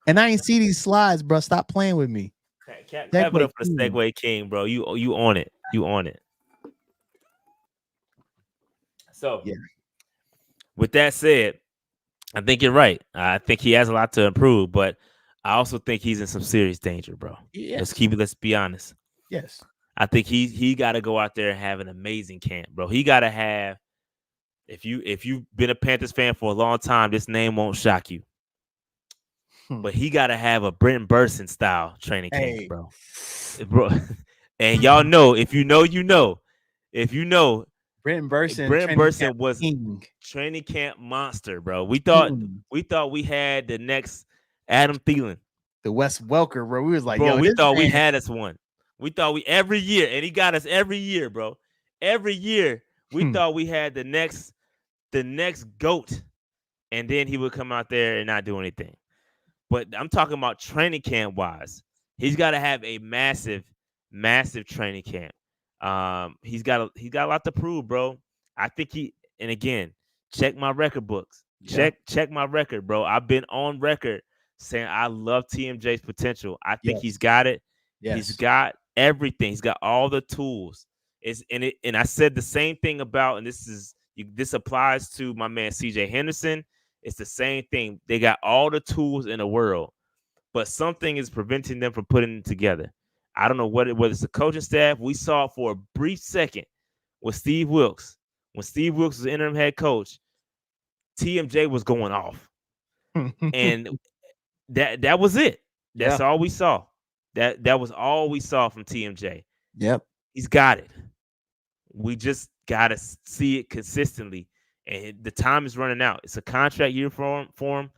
And I ain't see these slides, bro. Stop playing with me. Clap it up for the Segway King, bro. You on it. You on it. So, with that said, I think you're right. I think he has a lot to improve, but I also think he's in some serious danger, bro. Yes. Let's be honest. Yes. I think he got to go out there and have an amazing camp, bro. He got to have. If you've been a Panthers fan for a long time, this name won't shock you. But he got to have a Brenton Burson style training camp, bro. And y'all know, if you know, you know. If you know, Brenton Burson was training camp monster, bro. We thought we had the next Adam Thielen, the Wes Welker, bro. We was like, bro, we thought we had us one. We thought we every year, and he got us every year, bro. Every year, we thought we had the next GOAT, and then he would come out there and not do anything. But I'm talking about training camp wise. He's got to have a massive training camp. He's got a lot to prove, bro. I think and again, check my record books. Check my record, bro. I've been on record saying I love TMJ's potential. I think he's got it. Yes. He's got everything. He's got all the tools. And I said the same thing about, and this applies to my man CJ Henderson. It's the same thing. They got all the tools in the world, but something is preventing them from putting it together. I don't know whether it's the coaching staff. We saw it for a brief second with Steve Wilkes. When Steve Wilkes was interim head coach, TMJ was going off. And that was it. That's all we saw. That was all we saw from TMJ. Yep. He's got it. We just got to see it consistently. And the time is running out. It's a contract year for him.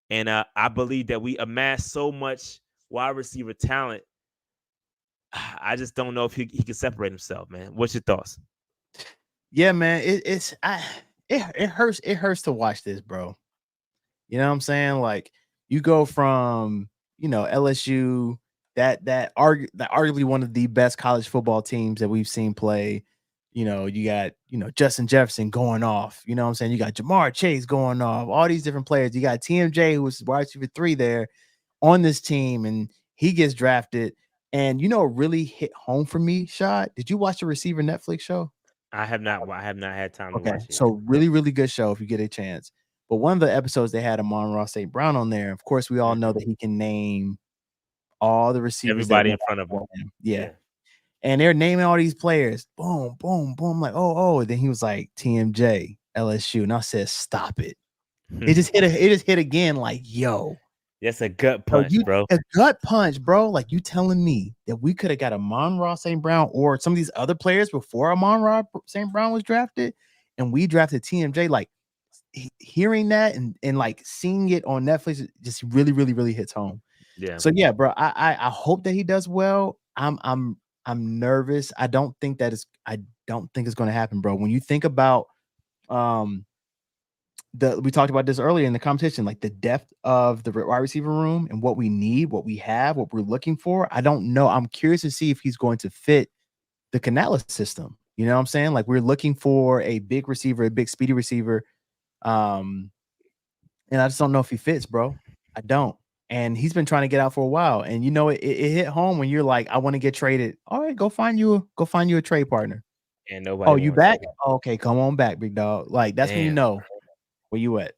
And I believe that we amassed so much wide receiver talent. I just don't know if he can separate himself, man. What's your thoughts? Yeah, man. It hurts. It hurts to watch this, bro. You know what I'm saying? Like, you go from, LSU, that arguably one of the best college football teams that we've seen play. You got, Justin Jefferson going off. You know what I'm saying? You got Jamar Chase going off. All these different players. You got TMJ, who was wide receiver 3 there on this team, and he gets drafted. And it really hit home for me, Shad. Did you watch the Receiver Netflix show? I have not had time to watch it. So really, really good show if you get a chance. But one of the episodes they had Amon-Ra St. Brown on there. Of course, we all know that he can name all the receivers. Everybody in front of him. Yeah. And they're naming all these players. Boom, boom, boom. Like, oh. Then he was like, TMJ, LSU. And I said, stop it. It just hit again, like, yo. That's a gut punch, bro. A gut punch, bro. Like, you telling me that we could have got Amon-Ra St. Brown or some of these other players before Amon-Ra St. Brown was drafted, and we drafted TMJ. Like, hearing that and like seeing it on Netflix just really, really, really hits home. Yeah. So yeah, bro. I hope that he does well. I'm nervous. I don't think it's going to happen, bro. When you think about we talked about this earlier in the competition, like the depth of the wide receiver room and what we need, what we have, what we're looking for. I don't know. I'm curious to see if he's going to fit the Canales system. You know what I'm saying? Like, we're looking for a big receiver, a big speedy receiver. And I just don't know if he fits, bro. I don't. And he's been trying to get out for a while. And it hit home when you're like, I want to get traded. All right, go find you a trade partner. And nobody. Oh, you back? Okay, come on back, big dog. Like, that's when you know where you at.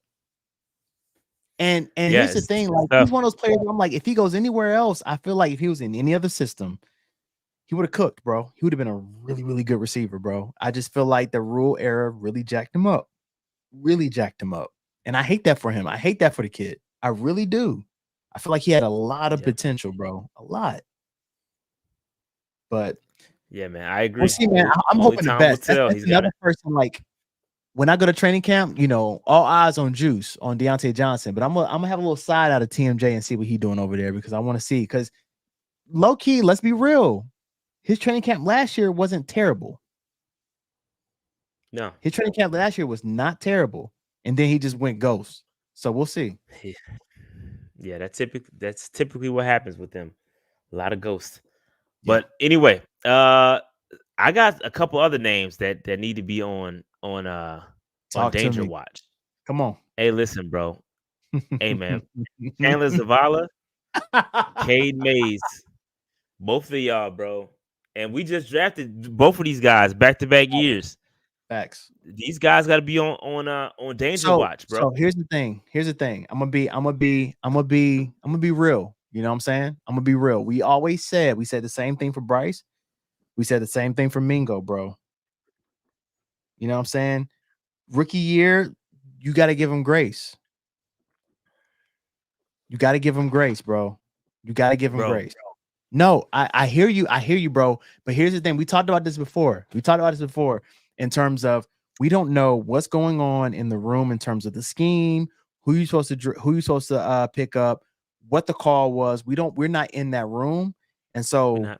And here's the thing, like, he's one of those players where I'm like, if he goes anywhere else, I feel like if he was in any other system, he would have cooked, bro. He would have been a really, really good receiver, bro. I just feel like the rule era really jacked him up. And I hate that for him. I hate that for the kid. I really do. I feel like he had a lot of potential, bro. A lot. But yeah, man, I agree. We'll see, man. I'm hoping the best. That's another person, like, when I go to training camp, all eyes on Juice, on Deontay Johnson. But I'm gonna have a little side out of TMJ and see what he's doing over there, because I want to see. Because low key, let's be real, his training camp last year wasn't terrible. No, his training camp last year was not terrible, and then he just went ghost. So we'll see. Yeah, that's typically what happens with them. A lot of ghosts. But anyway, I got a couple other names that need to be on Danger Watch. Come on. Hey, listen, bro. Hey, man. Chandler Zavala, Cade Mays, both of y'all, bro. And we just drafted both of these guys back-to-back years. Facts. These guys got to be on Danger Watch, bro. So here's the thing. I'm gonna be real. You know what I'm saying? I'm gonna be real. We said the same thing for Bryce. We said the same thing for Mingo, bro. You know what I'm saying? Rookie year, you got to give him grace. You got to give him grace, bro. You got to give him grace. No, I hear you, bro. But here's the thing. We talked about this before. In terms of, we don't know what's going on in the room in terms of the scheme, who you supposed to pick up, what the call was. We're not in that room. And so,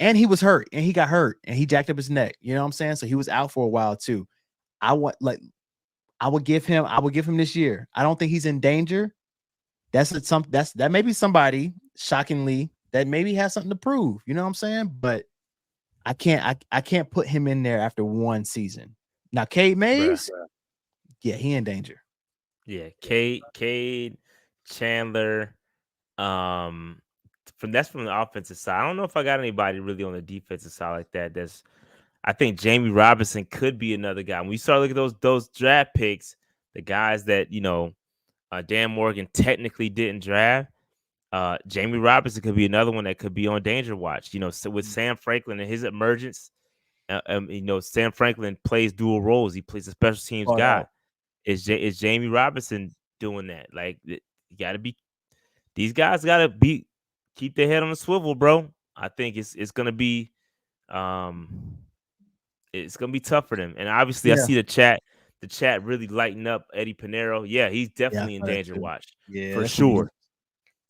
and he was hurt, and he got hurt, and he jacked up his neck. You know what I'm saying? So he was out for a while too. I would give him this year. I don't think he's in danger. That may be somebody, shockingly, that maybe has something to prove. You know what I'm saying? But I can't put him in there after one season. Now, Cade Mays, yeah, he in danger. Yeah, Cade, Chandler, from the offensive side. I don't know if I got anybody really on the defensive side like that. I think Jamie Robinson could be another guy. When we start looking at those draft picks, the guys that Dan Morgan technically didn't draft. Jamie Robinson could be another one that could be on danger watch. So with Sam Franklin and his emergence, Sam Franklin plays dual roles. He plays a special teams guy. Is Jamie Robinson doing that? Like, you gotta be. These guys gotta keep their head on the swivel, bro. I think it's gonna be it's gonna be tough for them. And obviously, I see the chat really lighting up Eddie Pinheiro. Yeah, he's definitely in danger watch. Yeah, for sure.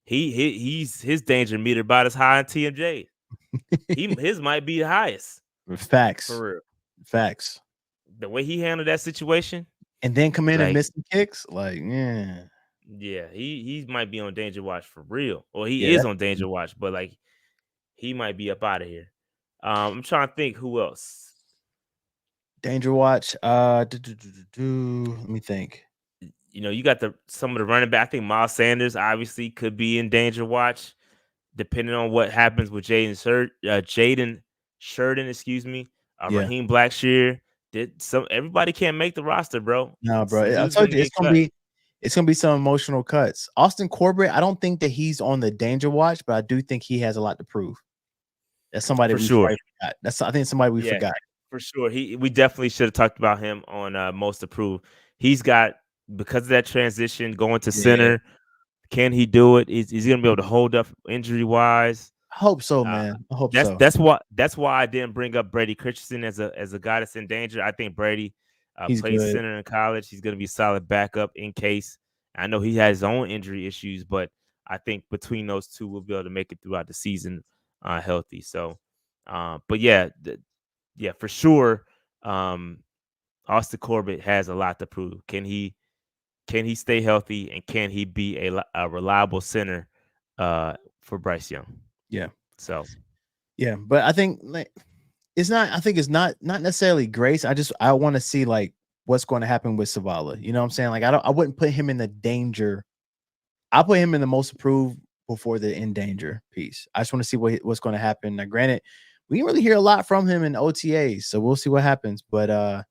He's his danger meter about as high in TMJ. His might be the highest. Facts. For real. Facts. The way he handled that situation. And then come in and miss the kicks. Like, yeah. Yeah, he might be on danger watch for real. Or he is on danger watch, but like he might be up out of here. I'm trying to think who else. Danger watch. Let me think. You got some of the running back. I think Miles Sanders obviously could be in danger watch, depending on what happens with Jaden Sheridan, excuse me. Raheem Blackshear. Everybody can't make the roster, bro. No, bro. I told you it's gonna be some emotional cuts. Austin Corbett, I don't think that he's on the danger watch, but I do think he has a lot to prove. That's somebody for sure. Forgot. I think somebody we forgot. For sure. We definitely should have talked about him on most approved. He's got, because of that transition going to center. Can he do it? Is he gonna be able to hold up injury wise? I hope so, man. I hope so. That's why I didn't bring up Brady Christensen as a guy that's in danger. I think Brady played center in college. He's gonna be a solid backup in case. I know he has his own injury issues, but I think between those two, we'll be able to make it throughout the season healthy. So, but yeah, for sure. Austin Corbett has a lot to prove. Can he stay healthy, and can he be a reliable center for Bryce Young? Yeah. So, yeah, but I think it's not necessarily grace. I want to see like what's going to happen with Savala. You know what I'm saying? Like I wouldn't put him in the danger. I'll put him in the most approved before the in danger piece. I just want to see what's going to happen. Now, granted, we didn't really hear a lot from him in OTAs, so we'll see what happens. But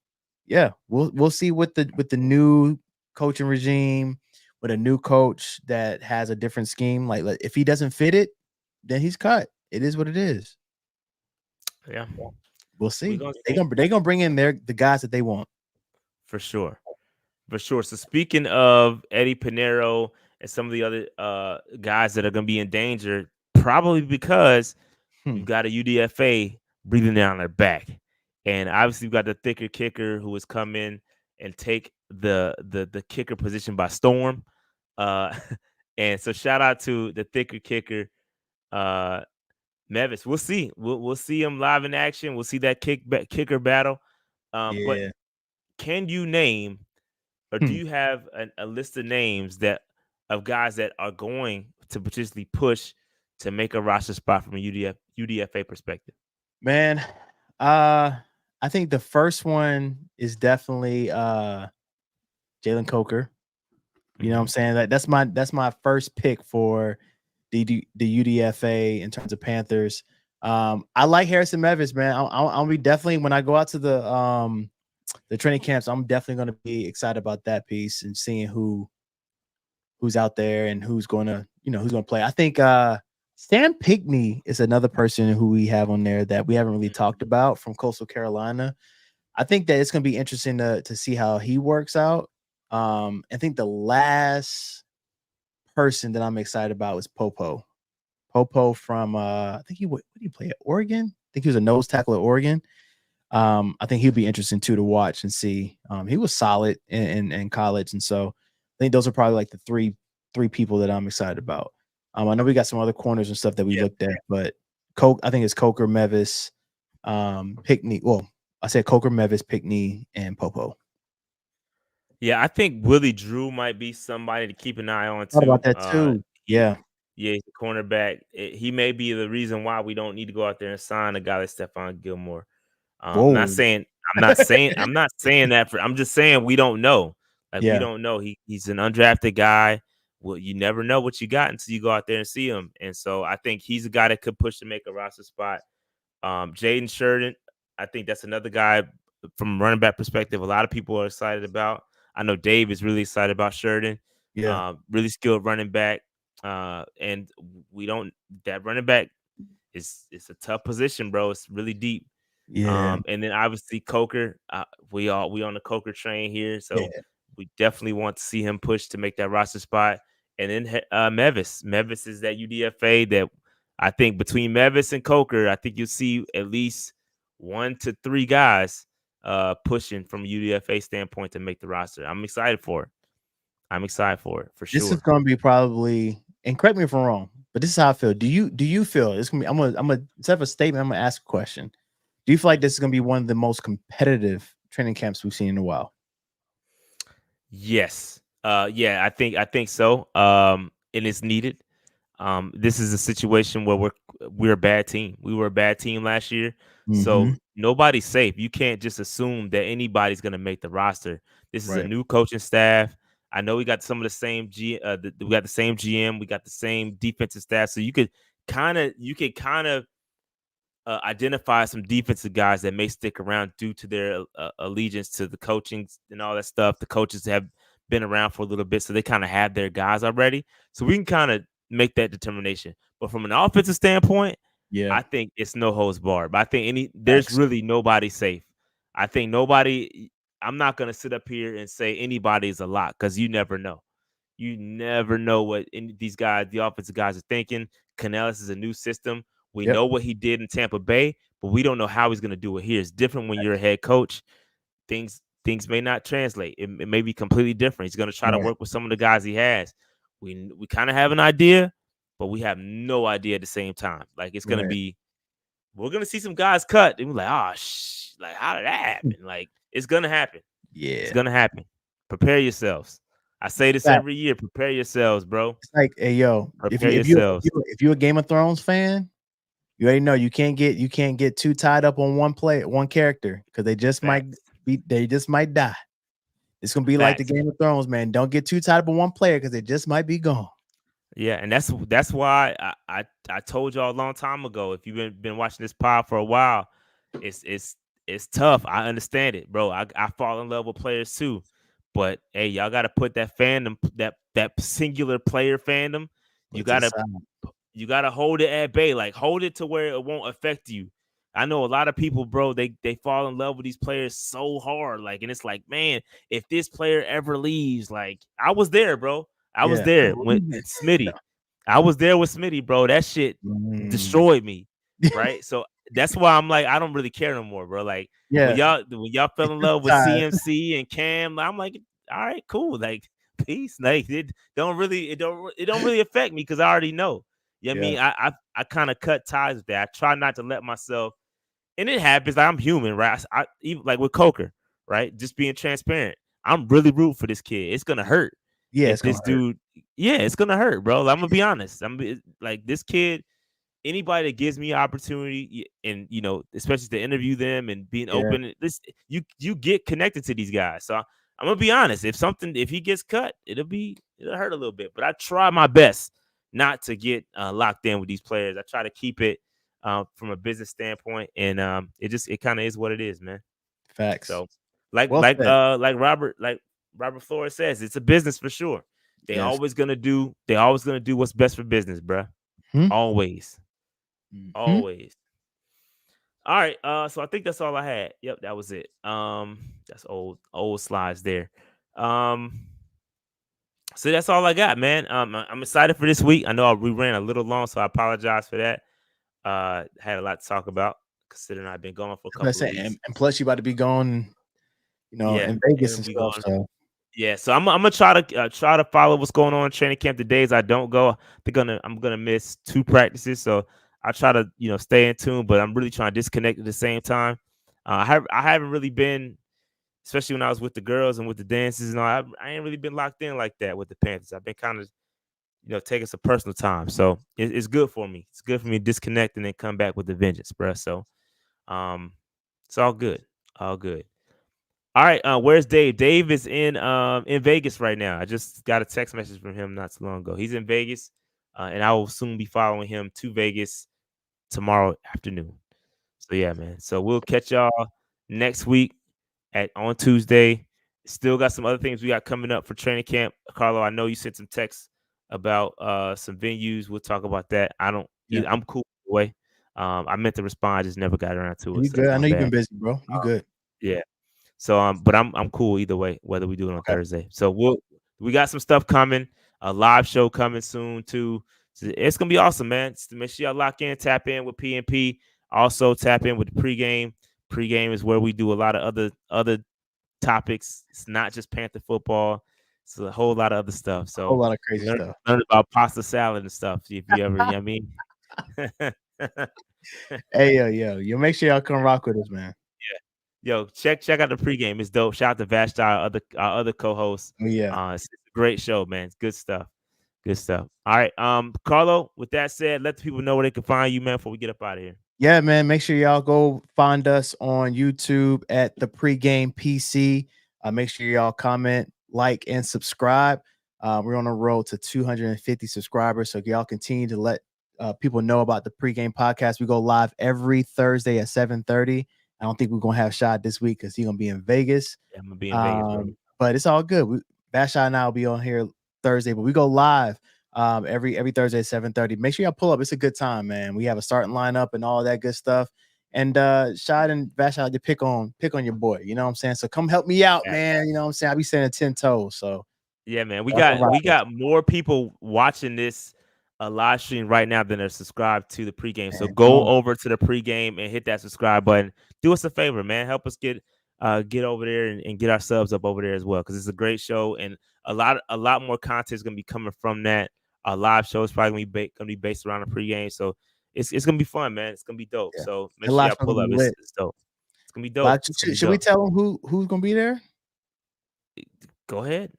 yeah, we'll see with the new coaching regime, with a new coach that has a different scheme. Like if he doesn't fit it, then he's cut. It is what it is. Yeah, we'll see. They're gonna bring in the guys that they want. For sure. So speaking of Eddie Pinheiro and some of the other guys that are gonna be in danger, probably because you've got a UDFA breathing down their back, and obviously you've got the thicker kicker who has come in and take the kicker position by storm. And so shout out to the thicker kicker. Mevis, we'll see. We'll see him live in action. We'll see that kicker battle. But can you name, or do you have a list of names of guys that are going to potentially push to make a roster spot from a UDFA perspective? Man, I think the first one is definitely Jalen Coker. You know what I'm saying? That's my first pick for the UDFA in terms of Panthers. I like Harrison Mevis, man. I'll be definitely, when I go out to the training camps, I'm definitely going to be excited about that piece and seeing who's out there and who's going to play. I think Sam Pinkney is another person who we have on there that we haven't really talked about from Coastal Carolina. I think that it's going to be interesting to see how he works out. I think the last person that I'm excited about is Popo from I think what did he play at Oregon? I think he was a nose tackle at Oregon. I think he'd be interesting too to watch and see. He was solid in college, and so I think those are probably like the three people that I'm excited about. I know we got some other corners and stuff that we looked at, but I think it's Coker, Mevis, Pinkney. Well, I said Coker, Mevis, Pinkney, and Popo. Yeah, I think Willie Drew might be somebody to keep an eye on too. What about that too? Yeah. Yeah, he's a cornerback. He may be the reason why we don't need to go out there and sign a guy like Stephon Gilmore. I'm not Whoa. saying I'm not saying that I'm just saying we don't know. Like we Yeah. don't know. He's an undrafted guy. Well, you never know what you got until you go out there and see him. And so I think he's a guy that could push to make a roster spot. Jaden Sheridan, I think that's another guy from a running back perspective. A lot of people are excited about. I know Dave is really excited about Sheridan. Yeah. Really skilled running back. And we don't that running back it's a tough position, bro. It's really deep. Yeah. And then obviously Coker, we on the Coker train here, so Yeah. we definitely want to see him push to make that roster spot. And then Mevis is that UDFA that I think between Mevis and Coker, I think you'll see at least 1 to 3 guys pushing from a UDFA standpoint to make the roster. I'm excited for it. For sure. This is going to be probably, and correct me if I'm wrong, but this is how I feel. Do you feel it's gonna be? I'm gonna instead of a statement, I'm gonna ask a question. Do you feel like this is gonna be one of the most competitive training camps we've seen in a while? Yes. Yeah, I think so. And it's needed. This is a situation where we're a bad team. We were a bad team last year. So nobody's safe. You can't just assume that anybody's gonna make the roster. This is a new coaching staff. I know we got some of the same we got the same GM, we got the same defensive staff. So you could kind of identify some defensive guys that may stick around due to their allegiance to the coaching and all that stuff. The coaches have been around for a little bit, so they kind of have their guys already. So we can kind of make that determination. But from an offensive standpoint, I think it's no holds barred. But I think there's really nobody safe. I think nobody. I'm not gonna sit up here and say anybody is a lock because you never know. You never know what these guys, the offensive guys, are thinking. Canellis is a new system. We know what he did in Tampa Bay, but we don't know how he's going to do it here. It's different when you're a head coach. Things may not translate. It may be completely different. He's going to try to work with some of the guys he has. We kind of have an idea, but we have no idea at the same time. Like it's going to be, we're going to see some guys cut. And we're like, oh, like how did that happen? Like it's going to happen. Yeah, it's going to happen. Prepare yourselves. I say this every year. Prepare yourselves, bro. It's like, hey, yo, if you're a Game of Thrones fan, you already know you can't get too tied up on one character because they just might die. It's gonna be like the Game of Thrones, man. Don't get too tied up on one player because they just might be gone. Yeah, and that's why I told y'all a long time ago. If you've been watching this pod for a while, it's tough. I understand it, bro. I fall in love with players too. But hey, y'all got to put that fandom, that singular player fandom, you got to hold it at bay. Like hold it to where it won't affect you. I know a lot of people, bro, they fall in love with these players so hard. Like, and it's like, man, if this player ever leaves, like I was there, bro. I was there with Smitty. I was there with Smitty, bro. That shit destroyed me. Right. So that's why I'm like, I don't really care no more, bro. Like when y'all fell in love with CMC and Cam, I'm like, all right, cool. Like peace. Like it don't really affect me because I already know. You know what I mean? I kind of cut ties with that. I try not to let myself, and it happens. Like I'm human, right? I even like with Coker, right? Just being transparent. I'm really rooting for this kid. It's gonna hurt. Yeah, it's gonna hurt, bro. I'm gonna be honest. I'm like this kid. Anybody that gives me opportunity, and especially to interview them and being open, you get connected to these guys. So I'm gonna be honest. If he gets cut, it'll hurt a little bit. But I try my best not to get locked in with these players. I try to keep it from a business standpoint, and it kind of is what it is, man. Facts. So like Robert Flores says, it's a business for sure. They always gonna do what's best for business, bro. Always. Always. All right. So I think that's all I had. Yep, that was it. That's old slides there. So that's all I got, man. I'm excited for this week. I know we ran a little long, so I apologize for that. Had a lot to talk about, considering I've been going for a couple of weeks. And plus, you about to be going, in Vegas and stuff. So I'm gonna try to follow what's going on in training camp. The days I don't go, I'm gonna miss 2 practices. So I try to stay in tune, but I'm really trying to disconnect at the same time. I haven't really been, especially when I was with the girls and with the dances and all. I ain't really been locked in like that with the Panthers. I've been kind of taking some personal time. So it's good for me. It's good for me to disconnect and then come back with a vengeance, bro. So it's all good. All good. All right, where's Dave? Dave is in Vegas right now. I just got a text message from him not too long ago. He's in Vegas, and I will soon be following him to Vegas tomorrow afternoon. So yeah, man. So we'll catch y'all next week on Tuesday. Still got some other things we got coming up for training camp. Carlo, I know you sent some texts about some venues. We'll talk about that. I'm cool way. I meant to respond, I just never got around to it. You good? I know you've been busy, bro. You good? Yeah. So but I'm cool either way, whether we do it on Thursday. So we got some stuff coming, a live show coming soon too. So it's gonna be awesome, man. So make sure y'all lock in, tap in with PNP. Also tap in with the pregame. Pregame is where we do a lot of other topics. It's not just Panther football. It's a whole lot of other stuff. So a whole lot of crazy stuff. Learn about pasta salad and stuff. If you ever, you know what I mean. Hey, yo, make sure y'all come rock with us, man. Yo, check out the pregame. It's dope. Shout out to Vashti, our other co-hosts. Yeah. It's a great show, man. It's good stuff. Good stuff. All right. Carlo, with that said, let the people know where they can find you, man, before we get up out of here. Yeah, man. Make sure y'all go find us on YouTube at the Pregame PC. Make sure y'all comment, like, and subscribe. We're on a road to 250 subscribers. So y'all continue to let people know about the Pregame podcast. We go live every Thursday at 7:30. I don't think we're gonna have Shad this week because he's gonna be in Vegas. Yeah, I'm gonna be in Vegas, bro. But it's all good. Vashti and I will be on here Thursday, but we go live every Thursday at 7:30. Make sure y'all pull up. It's a good time, man. We have a starting lineup and all that good stuff. And Shad and Vashti to pick on your boy. You know what I'm saying? So come help me out, man. You know what I'm saying? I be saying 10 toes. So yeah, man. We got more people watching this live stream right now than are subscribed to the pregame. So go over to the pregame and hit that subscribe button. Do us a favor, man. Help us get over there and get our subs up over there as well, because it's a great show and a lot more content is gonna be coming from that. Our live show is probably gonna be based around the pregame. So it's gonna be fun, man. It's gonna be dope. Yeah. So make sure y'all pull up. It's dope. It's gonna be dope. Should we tell them who's gonna be there? Go ahead.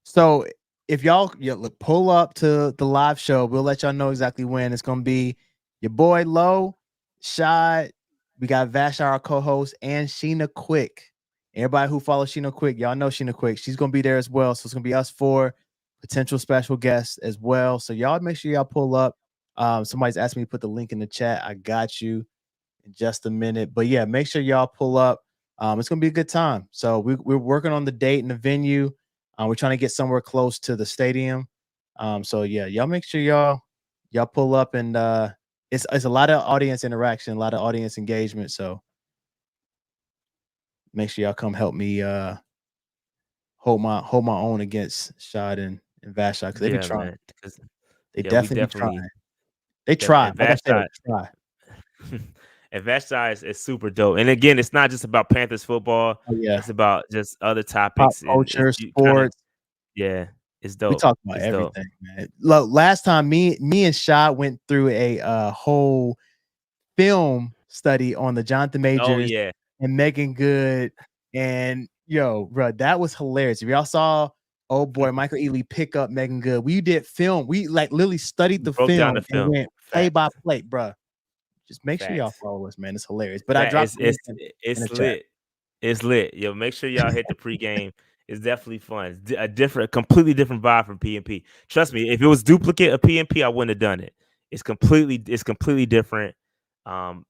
So if y'all pull up to the live show, we'll let y'all know exactly when. It's gonna be your boy Low, Shad. We got Vash, our co-host, and Sheena Quick. Everybody who follows Sheena Quick, y'all know Sheena Quick. She's gonna be there as well. So it's gonna be us four potential special guests as well. So y'all make sure y'all pull up. Somebody's asked me to put the link in the chat. I got you in just a minute. But yeah, make sure y'all pull up. It's gonna be a good time. So we're working on the date and the venue. We're trying to get somewhere close to the stadium. So yeah, y'all make sure y'all pull up, and it's a lot of audience interaction, a lot of audience engagement. So make sure y'all come help me hold my own against Shad and Vashti, because they be trying. They definitely trying. They try. Like I said, try. And Vashti is super dope. And again, it's not just about Panthers football. Oh, yeah. It's about just other topics. Pop culture, sports. It's dope. We talk about everything, man. Look, last time me and Shad went through a whole film study on the Jonathon Majors and Megan Good. And bro, that was hilarious. If y'all saw boy Michael Ealy pick up Megan Good, we did film. We literally studied the film and went play by play, bro. Just make sure y'all follow us, man. It's hilarious. But I dropped it's lit. It's lit. Yo, make sure y'all hit the pregame. It's definitely fun. It's completely different vibe from PNP. Trust me, if it was duplicate of PNP, I wouldn't have done it. It's completely different.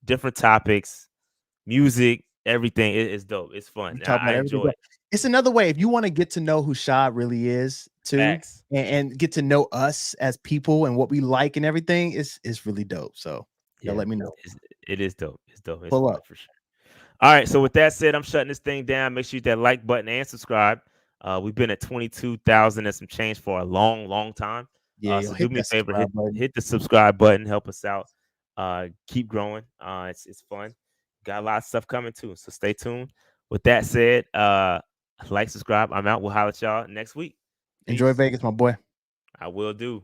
Different topics, music, everything. It's dope. It's fun. I enjoy it. It's another way if you want to get to know who Shad really is too, and get to know us as people and what we like and everything. It's really dope. So let me know. It is dope. It's dope. It's pull up for sure. All right. So with that said, I'm shutting this thing down. Make sure you hit that like button and subscribe. We've been at 22,000 and some change for a long time. Yeah. So do me a favor, hit the subscribe button. Help us out. Keep growing. It's fun. Got a lot of stuff coming too. So stay tuned. With that said, like, subscribe. I'm out. We'll holler at y'all next week. Peace. Enjoy Vegas, my boy. I will do.